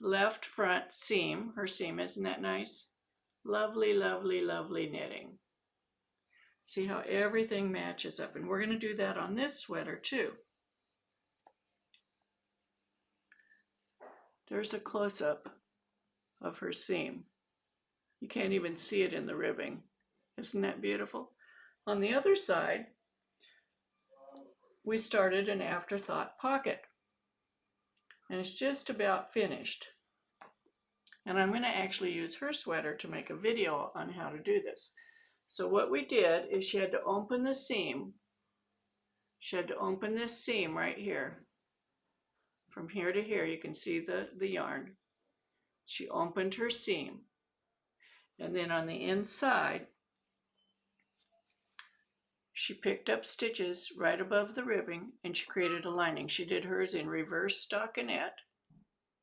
left front seam, her seam. Isn't that nice? Lovely, lovely, lovely knitting. See how everything matches up. And we're going to do that on this sweater too. There's a close-up of her seam. You can't even see it in the ribbing. Isn't that beautiful? On the other side, we started an afterthought pocket, and it's just about finished. And I'm going to actually use her sweater to make a video on how to do this. So what we did is she had to open the seam. She had to open this seam right here. From here to here, you can see the yarn. She opened her seam. And then on the inside, she picked up stitches right above the ribbing and she created a lining. She did hers in reverse stockinette.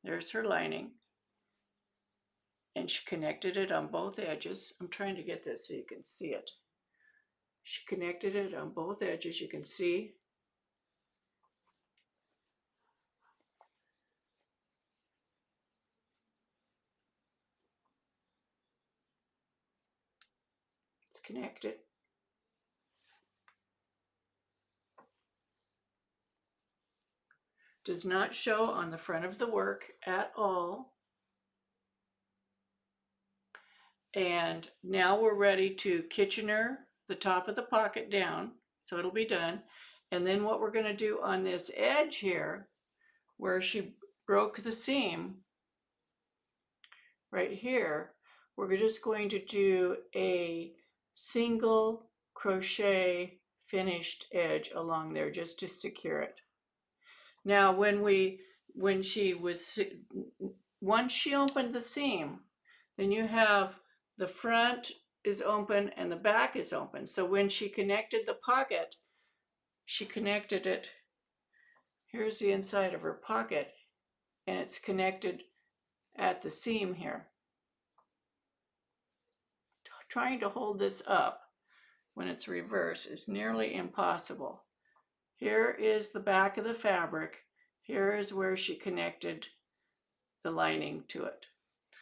There's her lining. and she connected it on both edges. I'm trying to get this so you can see it. She connected it on both edges, you can see. It's connected. Does not show on the front of the work at all. And now we're ready to Kitchener the top of the pocket down, so it'll be done. And then what we're going to do on this edge here, where she broke the seam, right here, we're just going to do a single crochet finished edge along there just to secure it. Now once she opened the seam, then you have the front is open and the back is open. So when she connected the pocket, she connected it, here's the inside of her pocket, and it's connected at the seam here. Trying to hold this up when it's reversed is nearly impossible. Here is the back of the fabric. Here is where she connected the lining to it.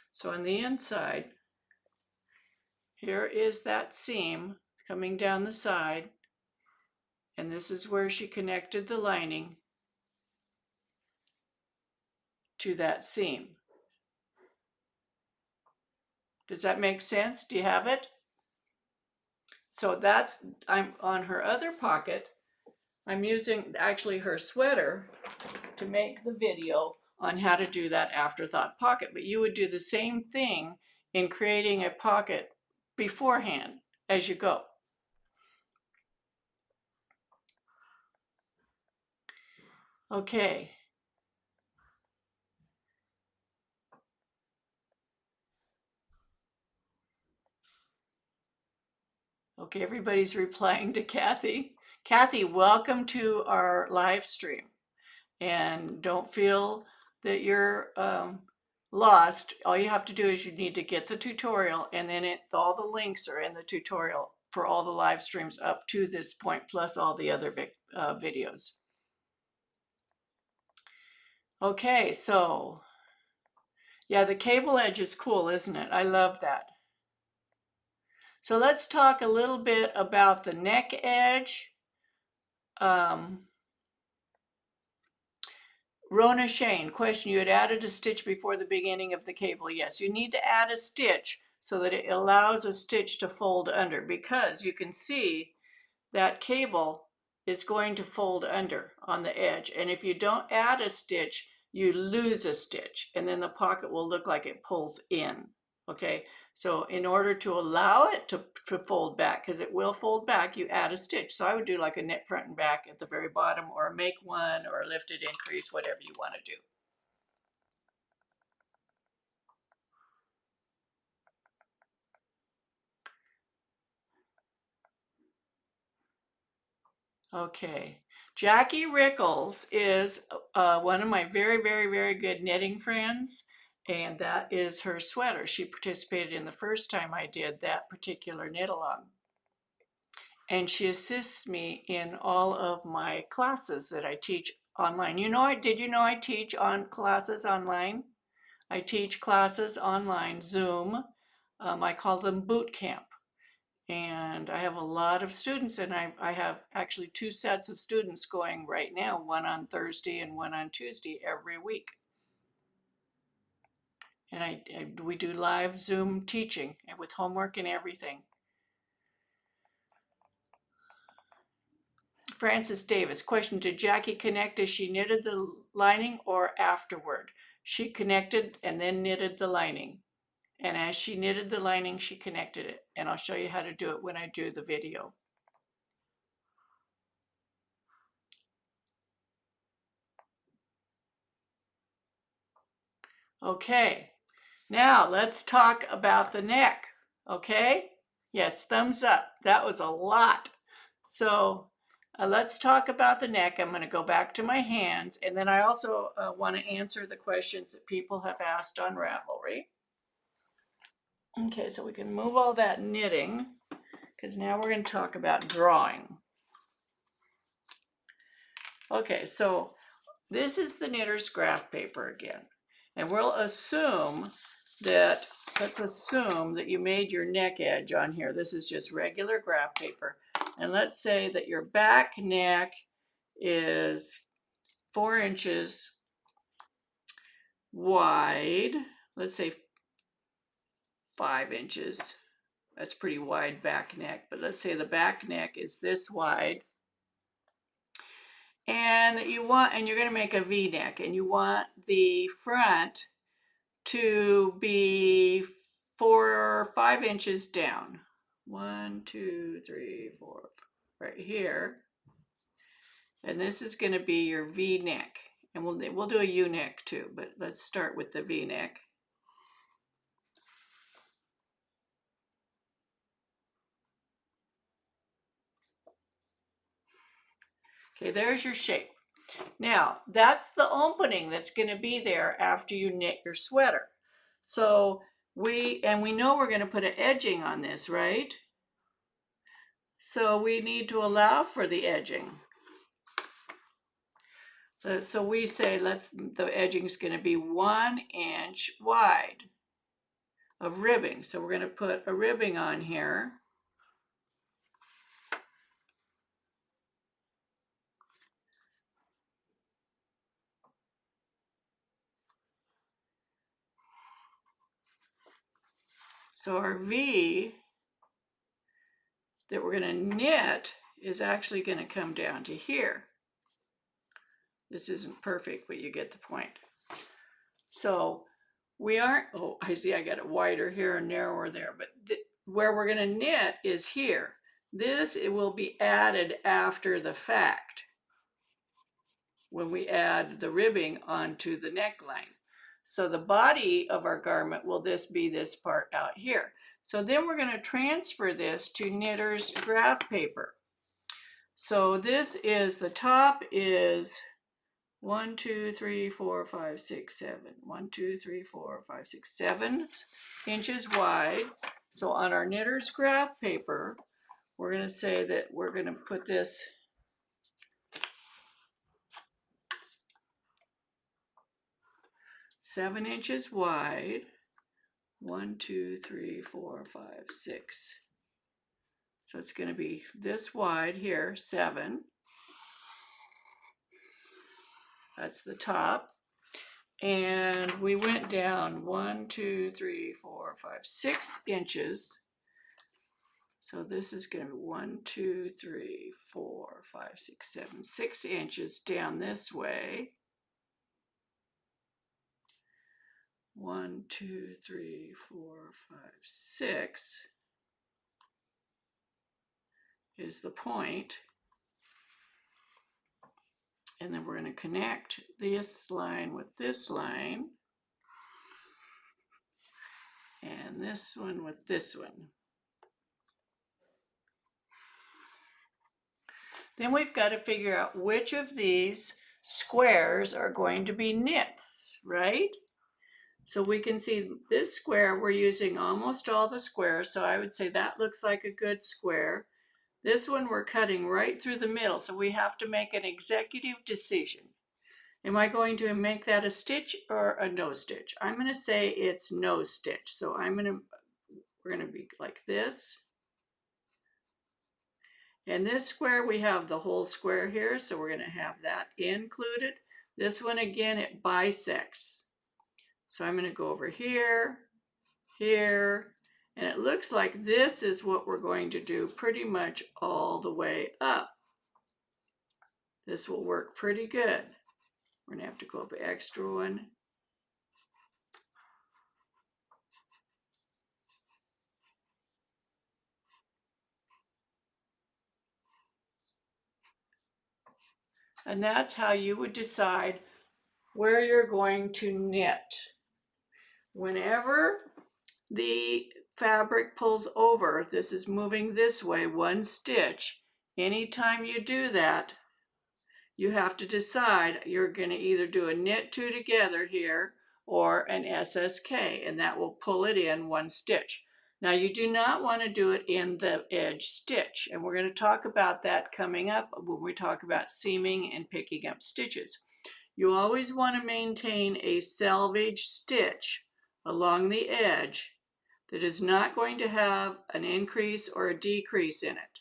So on the inside, here is that seam coming down the side, and this is where she connected the lining to that seam. Does that make sense? Do you have it? So that's, I'm on her other pocket, I'm using actually her sweater to make the video on how to do that afterthought pocket, but you would do the same thing in creating a pocket beforehand as you go. Okay. Okay, everybody's replying to Kathy. Kathy, welcome to our live stream. And don't feel that you're lost. All you have to do is you need to get the tutorial, and then all the links are in the tutorial for all the live streams up to this point, plus all the other videos. Okay, so yeah, the cable edge is cool, isn't it? I love that. So let's talk a little bit about the neck edge. Rona Shane, question, you had added a stitch before the beginning of the cable. Yes, you need to add a stitch so that it allows a stitch to fold under, because you can see that cable is going to fold under on the edge. And if you don't add a stitch, you lose a stitch, and then the pocket will look like it pulls in. Okay, so in order to allow it to fold back, because it will fold back, you add a stitch. So I would do like a knit front and back at the very bottom, or a make one, or a lifted increase, whatever you want to do. Okay, Jacki Rickles is one of my very, very, very good knitting friends, and that is her sweater. She participated in the first time I did that particular knit along. And she assists me in all of my classes that I teach online. Did you know I teach on classes online? I teach classes online, Zoom. I call them boot camp. And I have a lot of students, and I have actually 2 sets of students going right now, one on Thursday and one on Tuesday every week. And we do live Zoom teaching with homework and everything. Francis Davis, question, did Jacki connect as she knitted the lining or afterward? She connected and then knitted the lining. And as she knitted the lining, she connected it. And I'll show you how to do it when I do the video. Okay, now let's talk about the neck, okay? Yes, thumbs up. That was a lot. So let's talk about the neck. I'm going to go back to my hands, and then I also want to answer the questions that people have asked on Ravelry. Okay, so we can move all that knitting because now we're going to talk about drawing. Okay, so this is the knitter's graph paper again. And we'll assume that, let's assume that you made your neck edge on here. This is just regular graph paper. And let's say that your back neck is 4 inches wide. Let's say 5 inches. That's pretty wide back neck, but let's say the back neck is this wide. And that you want, and you're going to make a V-neck, and you want the front to be 4 or 5 inches down. 1, 2, 3, 4, right here. And this is going to be your V-neck, and we'll do a U-neck too, but let's start with the V-neck. Okay, there's your shape. Now, that's the opening that's going to be there after you knit your sweater. So we know we're going to put an edging on this, right? So we need to allow for the edging. So we say the edging is going to be 1 inch wide of ribbing. So we're going to put a ribbing on here. So our V that we're going to knit is actually going to come down to here. This isn't perfect, but you get the point. So we aren't, oh, I see I got it wider here and narrower there, but where we're going to knit is here. This, it will be added after the fact when we add the ribbing onto the neckline. So the body of our garment will be this part out here. So then we're going to transfer this to knitter's graph paper. So this is, the top is 1, 2, 3, 4, 5, 6, 7. 1, 2, 3, 4, 5, 6, 7 inches wide. So on our knitter's graph paper, we're going to say that we're going to put this 7 inches wide. 1, 2, 3, 4, 5, 6. So it's going to be this wide here, 7. That's the top. And we went down 1, 2, 3, 4, 5, 6 inches. So this is going to be 1, 2, 3, 4, 5, 6, 7, 6 inches down this way. 1, 2, 3, 4, 5, 6 is the point. And then we're going to connect this line with this line. And this one with this one. Then we've got to figure out which of these squares are going to be knits, right? So we can see this square, we're using almost all the squares, so I would say that looks like a good square. This one we're cutting right through the middle, so we have to make an executive decision. Am I going to make that a stitch or a no stitch? I'm going to say it's no stitch. So we're going to be like this. And this square, we have the whole square here, so we're going to have that included. This one, again, it bisects. So I'm going to go over here, here, and it looks like this is what we're going to do pretty much all the way up. This will work pretty good. We're going to have to go up an extra one. And that's how you would decide where you're going to knit. Whenever the fabric pulls over, this is moving this way 1 stitch. Anytime you do that, you have to decide you're going to either do a knit 2 together here, or an SSK, and that will pull it in one stitch. Now you do not want to do it in the edge stitch, and we're going to talk about that coming up when we talk about seaming and picking up stitches. You always want to maintain a selvage stitch along the edge that is not going to have an increase or a decrease in it.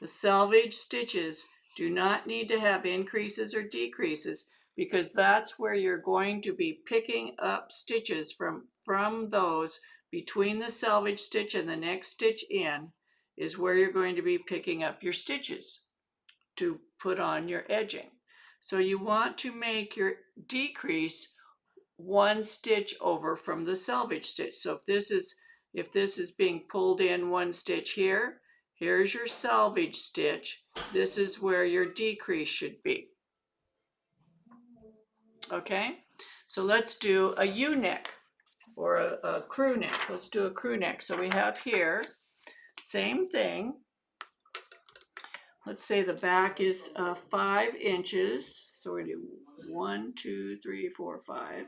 The selvage stitches do not need to have increases or decreases, because that's where you're going to be picking up stitches from those between the selvage stitch and the next stitch in is where you're going to be picking up your stitches to put on your edging. So you want to make your decrease one stitch over from the selvage stitch. So if this is being pulled in one stitch here, here's your selvage stitch. This is where your decrease should be. Okay, so let's do a U-neck or a crew neck. Let's do a crew neck. So we have here, same thing. Let's say the back is 5 inches. So we're going to do 1, 2, 3, 4, 5.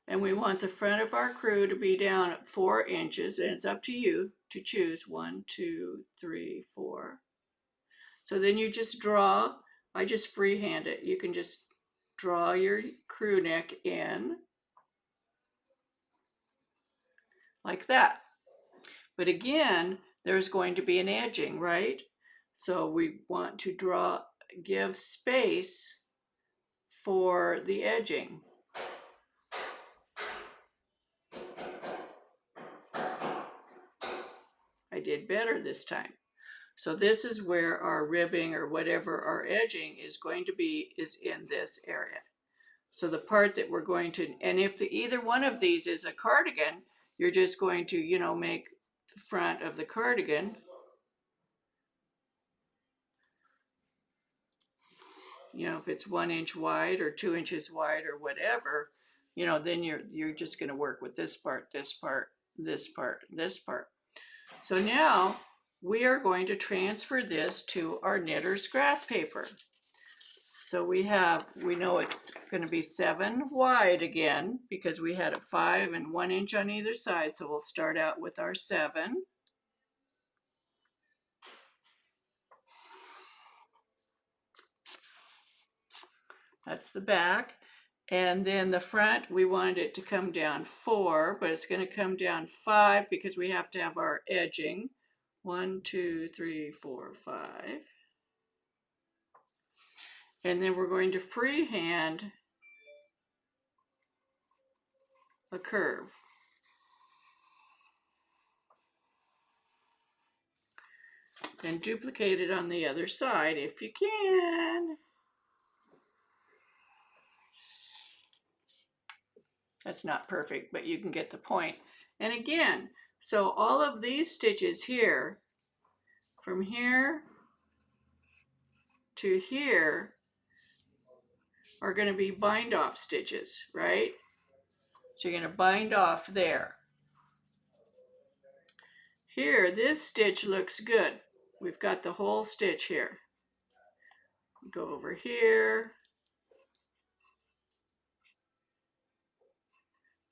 And we want the front of our crew to be down at 4 inches, and it's up to you to choose 1, 2, 3, 4. So then you just draw, I just freehand it. You can just draw your crew neck in like that. But again, there's going to be an edging, right? So we want to give space for the edging. I did better this time. So this is where our ribbing or whatever our edging is going to be, is in this area. So the part that we're going to, and if either one of these is a cardigan, you're just going to, you know, make the front of the cardigan, you know, if it's 1 inch wide or 2 inches wide or whatever, you know, then you're just going to work with this part, this part, this part, this part. So now we are going to transfer this to our knitter's graph paper. So we know it's going to be 7 wide again, because we had a 5 and 1 inch on either side. So we'll start out with our 7. That's the back. And then the front, we wanted it to come down 4, but it's going to come down 5 because we have to have our edging. 1, 2, 3, 4, 5. And then we're going to freehand a curve. And duplicate it on the other side if you can. That's not perfect, but you can get the point. And again, so all of these stitches here, from here to here, are going to be bind off stitches, right? So you're going to bind off there. Here, this stitch looks good. We've got the whole stitch here. Go over here.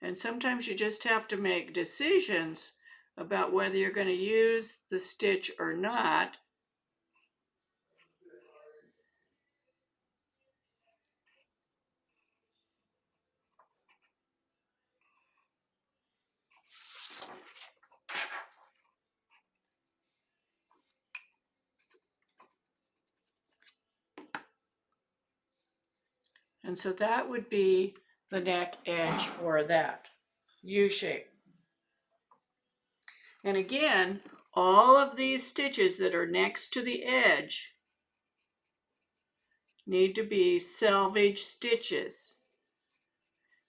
And sometimes you just have to make decisions about whether you're going to use the stitch or not. And so that would be the neck edge for that U shape. And again, all of these stitches that are next to the edge need to be selvage stitches.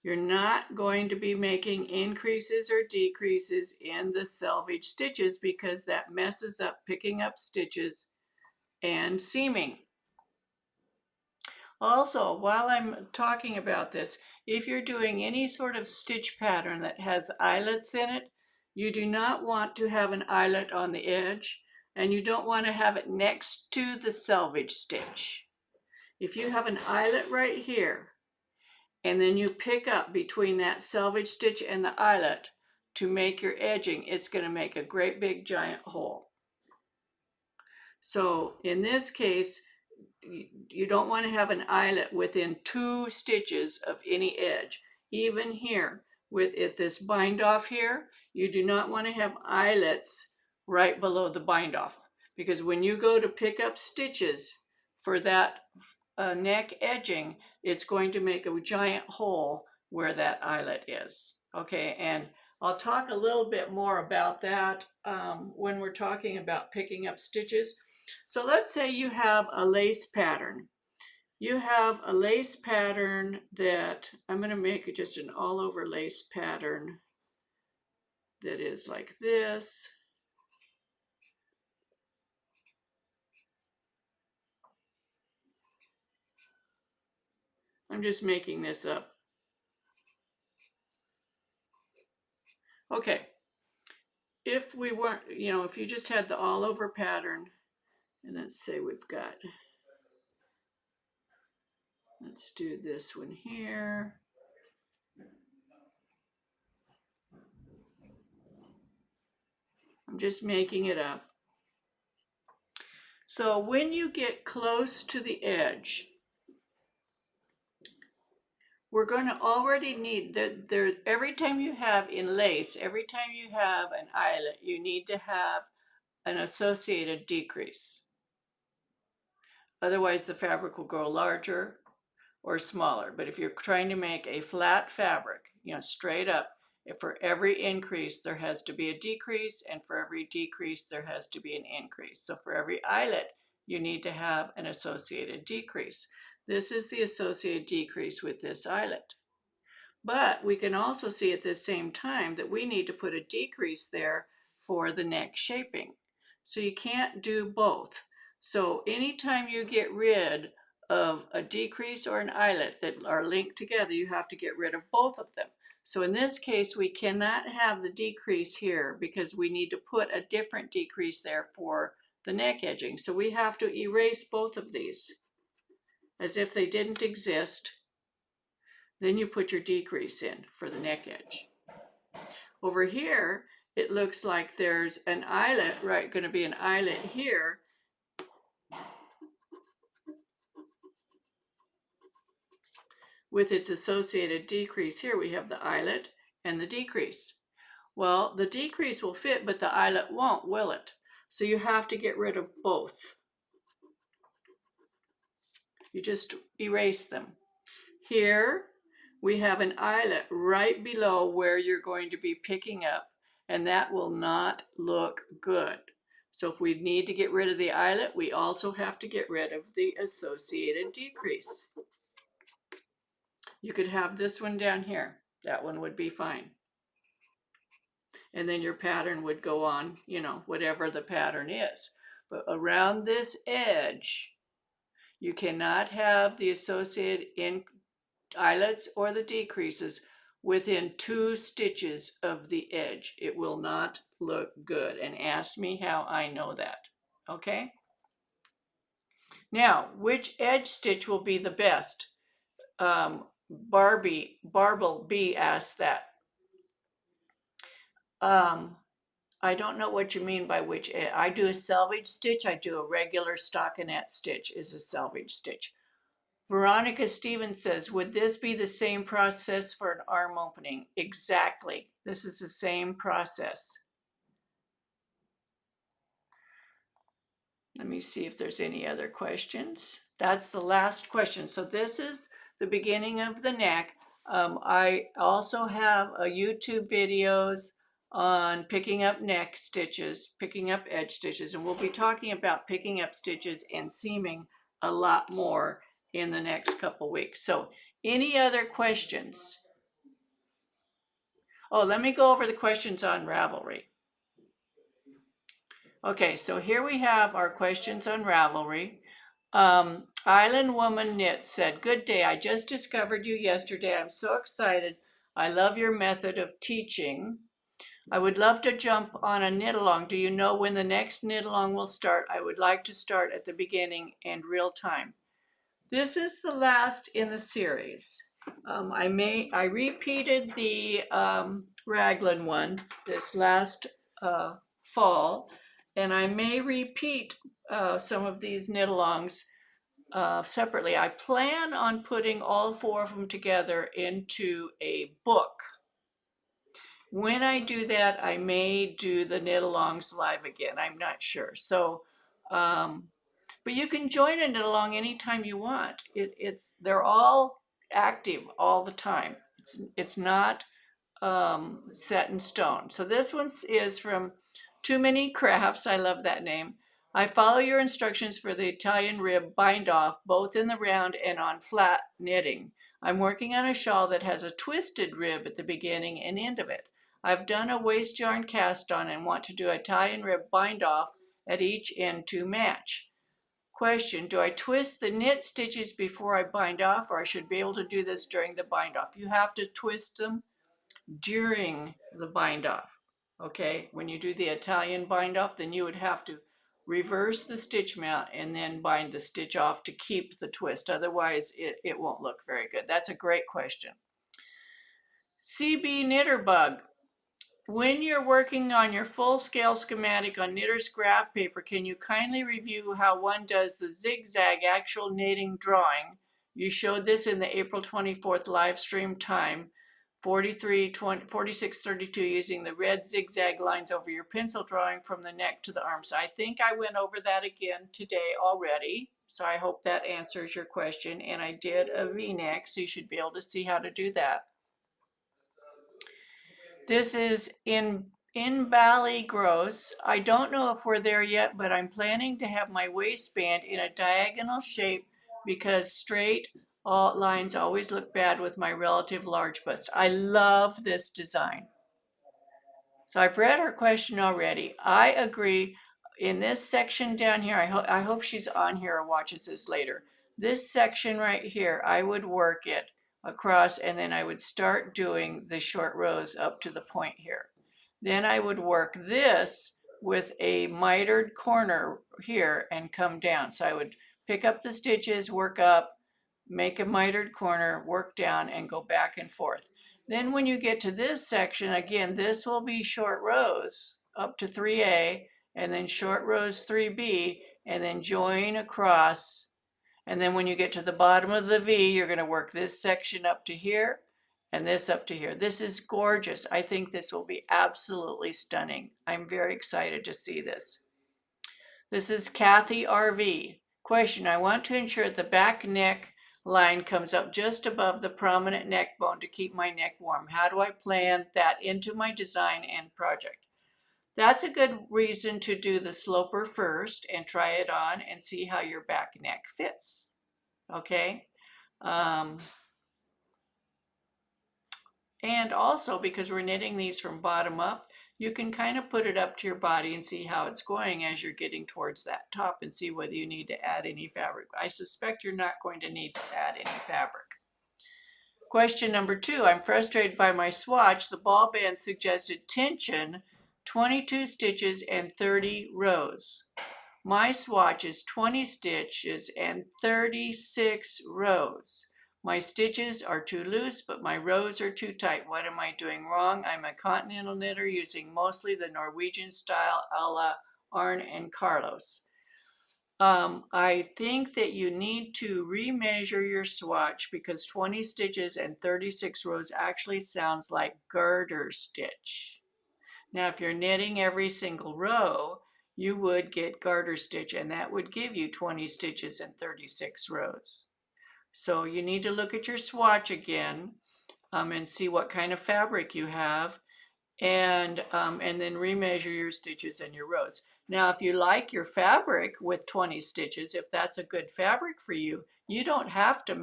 You're not going to be making increases or decreases in the selvage stitches, because that messes up picking up stitches and seaming. Also, while I'm talking about this, if you're doing any sort of stitch pattern that has eyelets in it, you do not want to have an eyelet on the edge, and you don't want to have it next to the selvage stitch. If you have an eyelet right here, and then you pick up between that selvage stitch and the eyelet to make your edging, it's going to make a great big giant hole. So in this case, you don't want to have an eyelet within 2 stitches of any edge. Even here, with this bind off here, you do not want to have eyelets right below the bind off, because when you go to pick up stitches for that neck edging, it's going to make a giant hole where that eyelet is. Okay, and I'll talk a little bit more about that when we're talking about picking up stitches. So let's say you have a lace pattern. You have a lace pattern that I'm going to make it just an all over lace pattern that is like this. I'm just making this up. Okay. If we weren't, if you just had the all over pattern, and let's say we've got, let's do this one here. I'm just making it up. So when you get close to the edge, we're going to already need there every time you have in lace, every time you have an eyelet, you need to have an associated decrease. Otherwise the fabric will grow larger or smaller. But if you're trying to make a flat fabric, straight up, for every increase there has to be a decrease, and for every decrease there has to be an increase. So for every eyelet you need to have an associated decrease. This is the associated decrease with this eyelet. But we can also see at the same time that we need to put a decrease there for the neck shaping. So you can't do both. So anytime you get rid of a decrease or an eyelet that are linked together, you have to get rid of both of them. So in this case, we cannot have the decrease here because we need to put a different decrease there for the neck edging. So we have to erase both of these as if they didn't exist. Then you put your decrease in for the neck edge. Over here, it looks like there's an eyelet, right? Going to be an eyelet here. With its associated decrease here, we have the eyelet and the decrease. Well, the decrease will fit, but the eyelet won't, will it? So you have to get rid of both. You just erase them. Here, we have an eyelet right below where you're going to be picking up, and that will not look good. So if we need to get rid of the eyelet, we also have to get rid of the associated decrease. You could have this one down here. That one would be fine. And then your pattern would go on, whatever the pattern is. But around this edge, you cannot have the associated eyelets or the decreases within 2 stitches of the edge. It will not look good. And ask me how I know that. Okay? Now, which edge stitch will be the best? Barble B asked that. I don't know what you mean by which edge. I do a selvage stitch. I do a regular stockinette stitch is a selvage stitch. Veronica Stevens says, would this be the same process for an arm opening? Exactly. This is the same process. Let me see if there's any other questions. That's the last question. So this is the beginning of the neck. I also have a YouTube videos on picking up neck stitches, picking up edge stitches, and we'll be talking about picking up stitches and seaming a lot more in the next couple weeks. So any other questions? Oh, let me go over the questions on Ravelry. Okay, so here we have our questions on Ravelry. Island Woman Knit said, good day, I just discovered you yesterday. I'm so excited. I love your method of teaching. I would love to jump on a knit along. Do you know when the next knit along will start? I would like to start at the beginning and real time. This is the last in the series. I repeated the raglan one this last fall, and I may repeat some of these knit-alongs separately. I plan on putting all 4 of them together into a book. When I do that, I may do the knit-alongs live again. I'm not sure. So, but you can join a knit-along anytime you want. They're all active all the time. It's not set in stone. So this one is from Too Many Crafts. I love that name. I follow your instructions for the Italian rib bind off, both in the round and on flat knitting. I'm working on a shawl that has a twisted rib at the beginning and end of it. I've done a waist yarn cast on and want to do Italian rib bind off at each end to match. Question, do I twist the knit stitches before I bind off, or I should be able to do this during the bind off? You have to twist them during the bind off. Okay, when you do the Italian bind off, then you would have to reverse the stitch mount and then bind the stitch off to keep the twist. Otherwise, it won't look very good. That's a great question. CB Knitterbug. When you're working on your full-scale schematic on knitter's graph paper, can you kindly review how one does the zigzag actual knitting drawing? You showed this in the April 24th live stream time, 46:32, using the red zigzag lines over your pencil drawing from the neck to the arms. I think I went over that again today already, so I hope that answers your question. And I did a V-neck, so you should be able to see how to do that. This is in Ballygross. I don't know if we're there yet, but I'm planning to have my waistband in a diagonal shape because straight lines always look bad with my relative large bust. I love this design. So I've read her question already. I agree. In this section down here, I hope she's on here or watches this later. This section right here, I would work it across, and then I would start doing the short rows up to the point here. Then I would work this with a mitered corner here and come down. So I would pick up the stitches, work up, make a mitered corner, work down, and go back and forth. Then when you get to this section, again, this will be short rows up to 3A, and then short rows 3B, and then join across. And then when you get to the bottom of the V, you're going to work this section up to here and this up to here. This is gorgeous. I think this will be absolutely stunning. I'm very excited to see this. This is Kathy RV. Question, I want to ensure the back neck line comes up just above the prominent neck bone to keep my neck warm. How do I plan that into my design and project? That's a good reason to do the sloper first and try it on and see how your back neck fits. Okay? And also, because we're knitting these from bottom up, you can kind of put it up to your body and see how it's going as you're getting towards that top and see whether you need to add any fabric. I suspect you're not going to need to add any fabric. Question number 2, I'm frustrated by my swatch. The ball band suggested tension, 22 stitches and 30 rows. My swatch is 20 stitches and 36 rows. My stitches are too loose, but my rows are too tight. What am I doing wrong? I'm a continental knitter using mostly the Norwegian style a la Arne and Carlos. I think that you need to remeasure your swatch because 20 stitches and 36 rows actually sounds like garter stitch. Now, if you're knitting every single row, you would get garter stitch, and that would give you 20 stitches and 36 rows. So you need to look at your swatch again and see what kind of fabric you have, and then remeasure your stitches and your rows. Now, if you like your fabric with 20 stitches, if that's a good fabric for you, you don't have to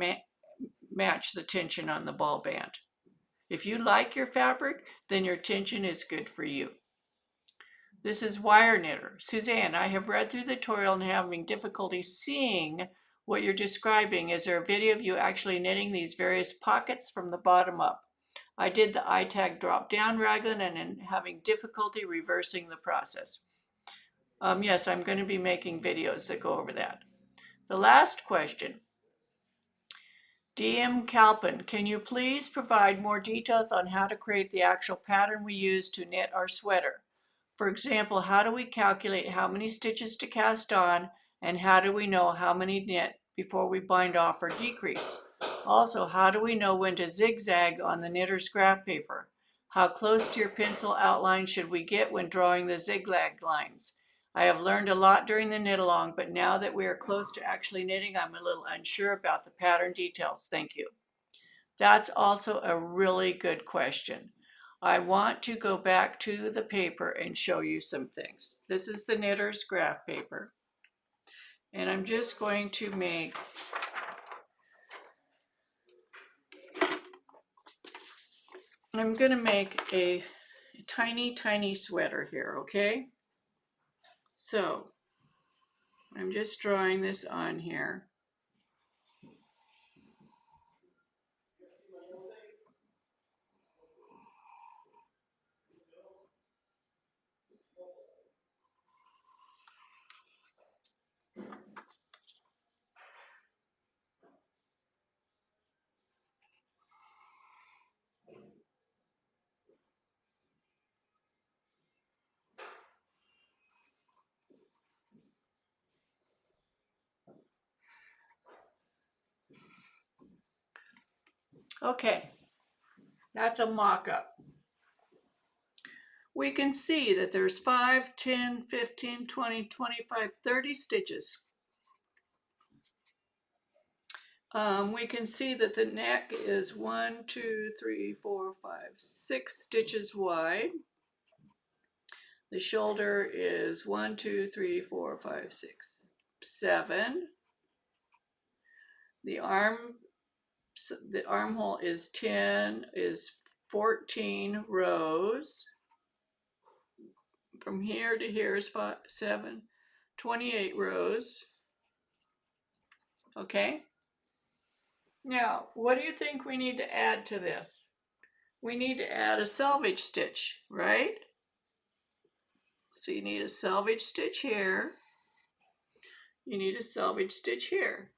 match the tension on the ball band. If you like your fabric, then your tension is good for you. This is Wire Knitter. Suzanne, I have read through the tutorial and having difficulty seeing what you're describing. Is there a video of you actually knitting these various pockets from the bottom up? I did the ITAG drop down raglan and am having difficulty reversing the process. Yes, I'm going to be making videos that go over that. The last question. DM Calpin, can you please provide more details on how to create the actual pattern we use to knit our sweater? For example, how do we calculate how many stitches to cast on, and how do we know how many knit before we bind off or decrease? Also, how do we know when to zigzag on the knitter's graph paper? How close to your pencil outline should we get when drawing the zigzag lines? I have learned a lot during the knit along, but now that we are close to actually knitting, I'm a little unsure about the pattern details. Thank you. That's also a really good question. I want to go back to the paper and show you some things. This is the knitter's graph paper. And I'm just going to make a tiny, tiny sweater here, okay? So I'm just drawing this on here. Okay, that's a mock-up. We can see that there's 5, 10, 15, 20, 25, 30 stitches. We can see that the neck is 1, 2, 3, 4, 5, 6 stitches wide. The shoulder is 1, 2, 3, 4, 5, 6, 7. The armhole is 14 rows. From here to here is 5, 7, 28 rows. Okay. Now, what do you think we need to add to this? We need to add a selvage stitch, right? So you need a selvage stitch here. You need a selvage stitch here.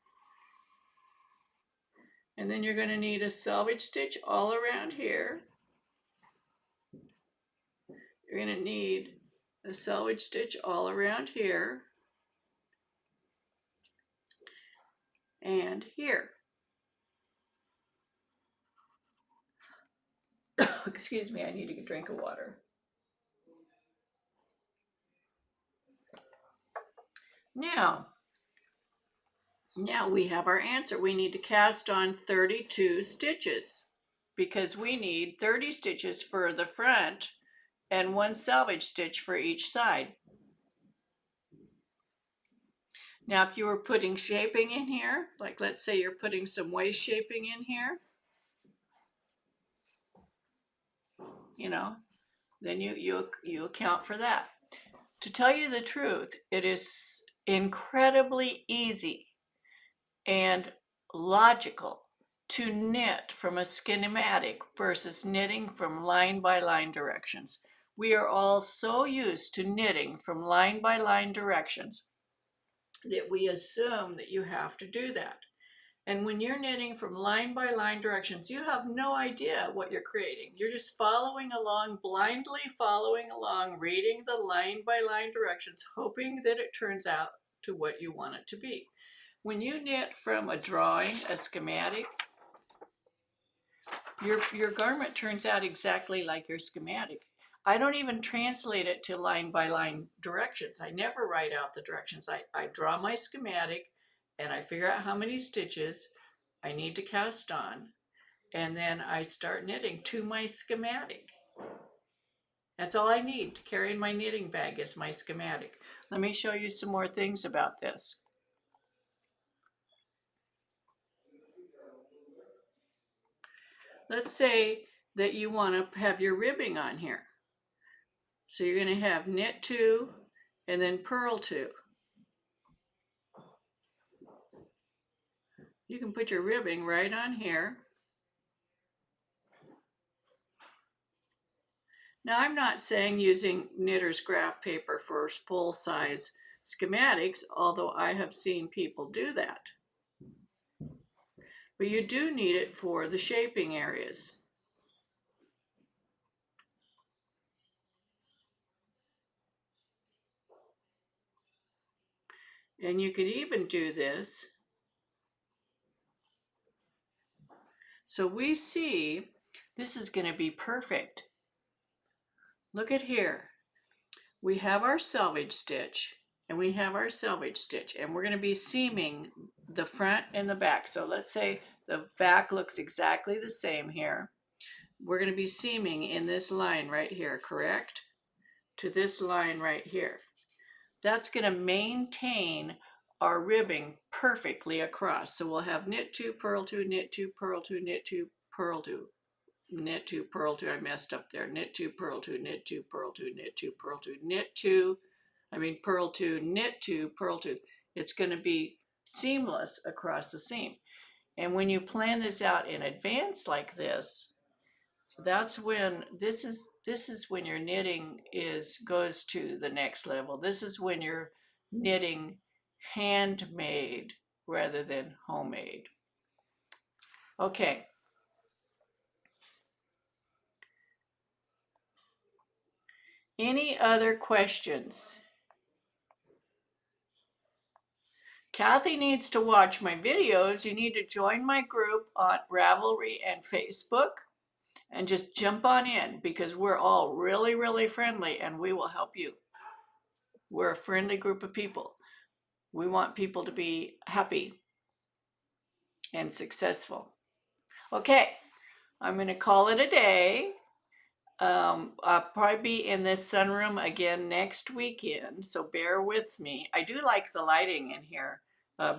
And then you're going to need a selvage stitch all around here. You're going to need a selvage stitch all around here. And here. Excuse me, I need a drink of water. Now we have our answer. We need to cast on 32 stitches because we need 30 stitches for the front and 1 selvage stitch for each side. Now, if you were putting shaping in here, like let's say you're putting some waist shaping in here, you know, then you account for that. To tell you the truth, it is incredibly easy and logical to knit from a schematic versus knitting from line by line directions. We are all so used to knitting from line by line directions that we assume that you have to do that. And when you're knitting from line by line directions, you have no idea what you're creating. You're just following along, blindly following along, reading the line by line directions, hoping that it turns out to what you want it to be. When you knit from a drawing, a schematic, your garment turns out exactly like your schematic. I don't even translate it to line by line directions. I never write out the directions. I draw my schematic and I figure out how many stitches I need to cast on, and then I start knitting to my schematic. That's all I need to carry in my knitting bag is my schematic. Let me show you some more things about this. Let's say that you want to have your ribbing on here. So you're going to have knit 2 and then purl 2. You can put your ribbing right on here. Now I'm not saying using knitter's graph paper for full-size schematics, although I have seen people do that. but you do need it for the shaping areas. And you could even do this. So we see this is going to be perfect. Look at here. We have our selvage stitch and we have our selvage stitch, and we're going to be seaming the front and the back. So let's say the back looks exactly the same here. We're going to be seaming in this line right here, correct? To this line right here. That's going to maintain our ribbing perfectly across. So we'll have knit 2, purl 2, knit 2, purl 2, knit 2, purl 2, knit 2, purl 2. I messed up there. Knit 2, purl 2, knit 2, purl 2, knit 2, purl 2, knit 2. Purl 2, knit 2, purl 2. It's going to be seamless across the seam. And when you plan this out in advance like this, that's when this is when your knitting goes to the next level. This is when you're knitting handmade rather than homemade. Okay. Any other questions? Kathy needs to watch my videos. You need to join my group on Ravelry and Facebook and just jump on in, because we're all really, really friendly and we will help you. We're a friendly group of people. We want people to be happy and successful. Okay, I'm going to call it a day. I'll probably be in this sunroom again next weekend, so bear with me. I do like the lighting in here,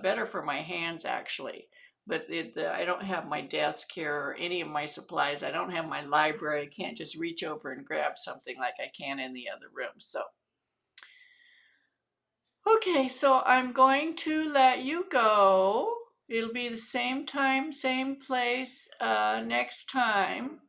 better for my hands actually. But I don't have my desk here or any of my supplies. I don't have my library. I can't just reach over and grab something like I can in the other room. So, okay, so I'm going to let you go. It'll be the same time, same place next time.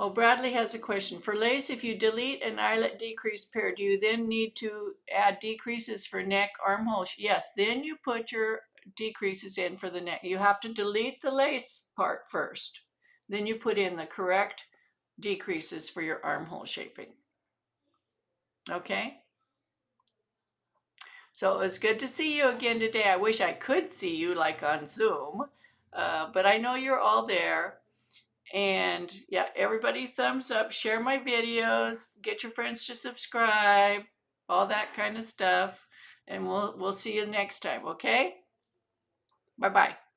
Oh, Bradley has a question. For lace, if you delete an eyelet decrease pair, do you then need to add decreases for neck, armhole? Yes, then you put your decreases in for the neck. You have to delete the lace part first. Then you put in the correct decreases for your armhole shaping. Okay? So it's good to see you again today. I wish I could see you like on Zoom, but I know you're all there. And yeah, everybody thumbs up, share my videos, get your friends to subscribe, all that kind of stuff. And we'll see you next time, okay? Bye-bye.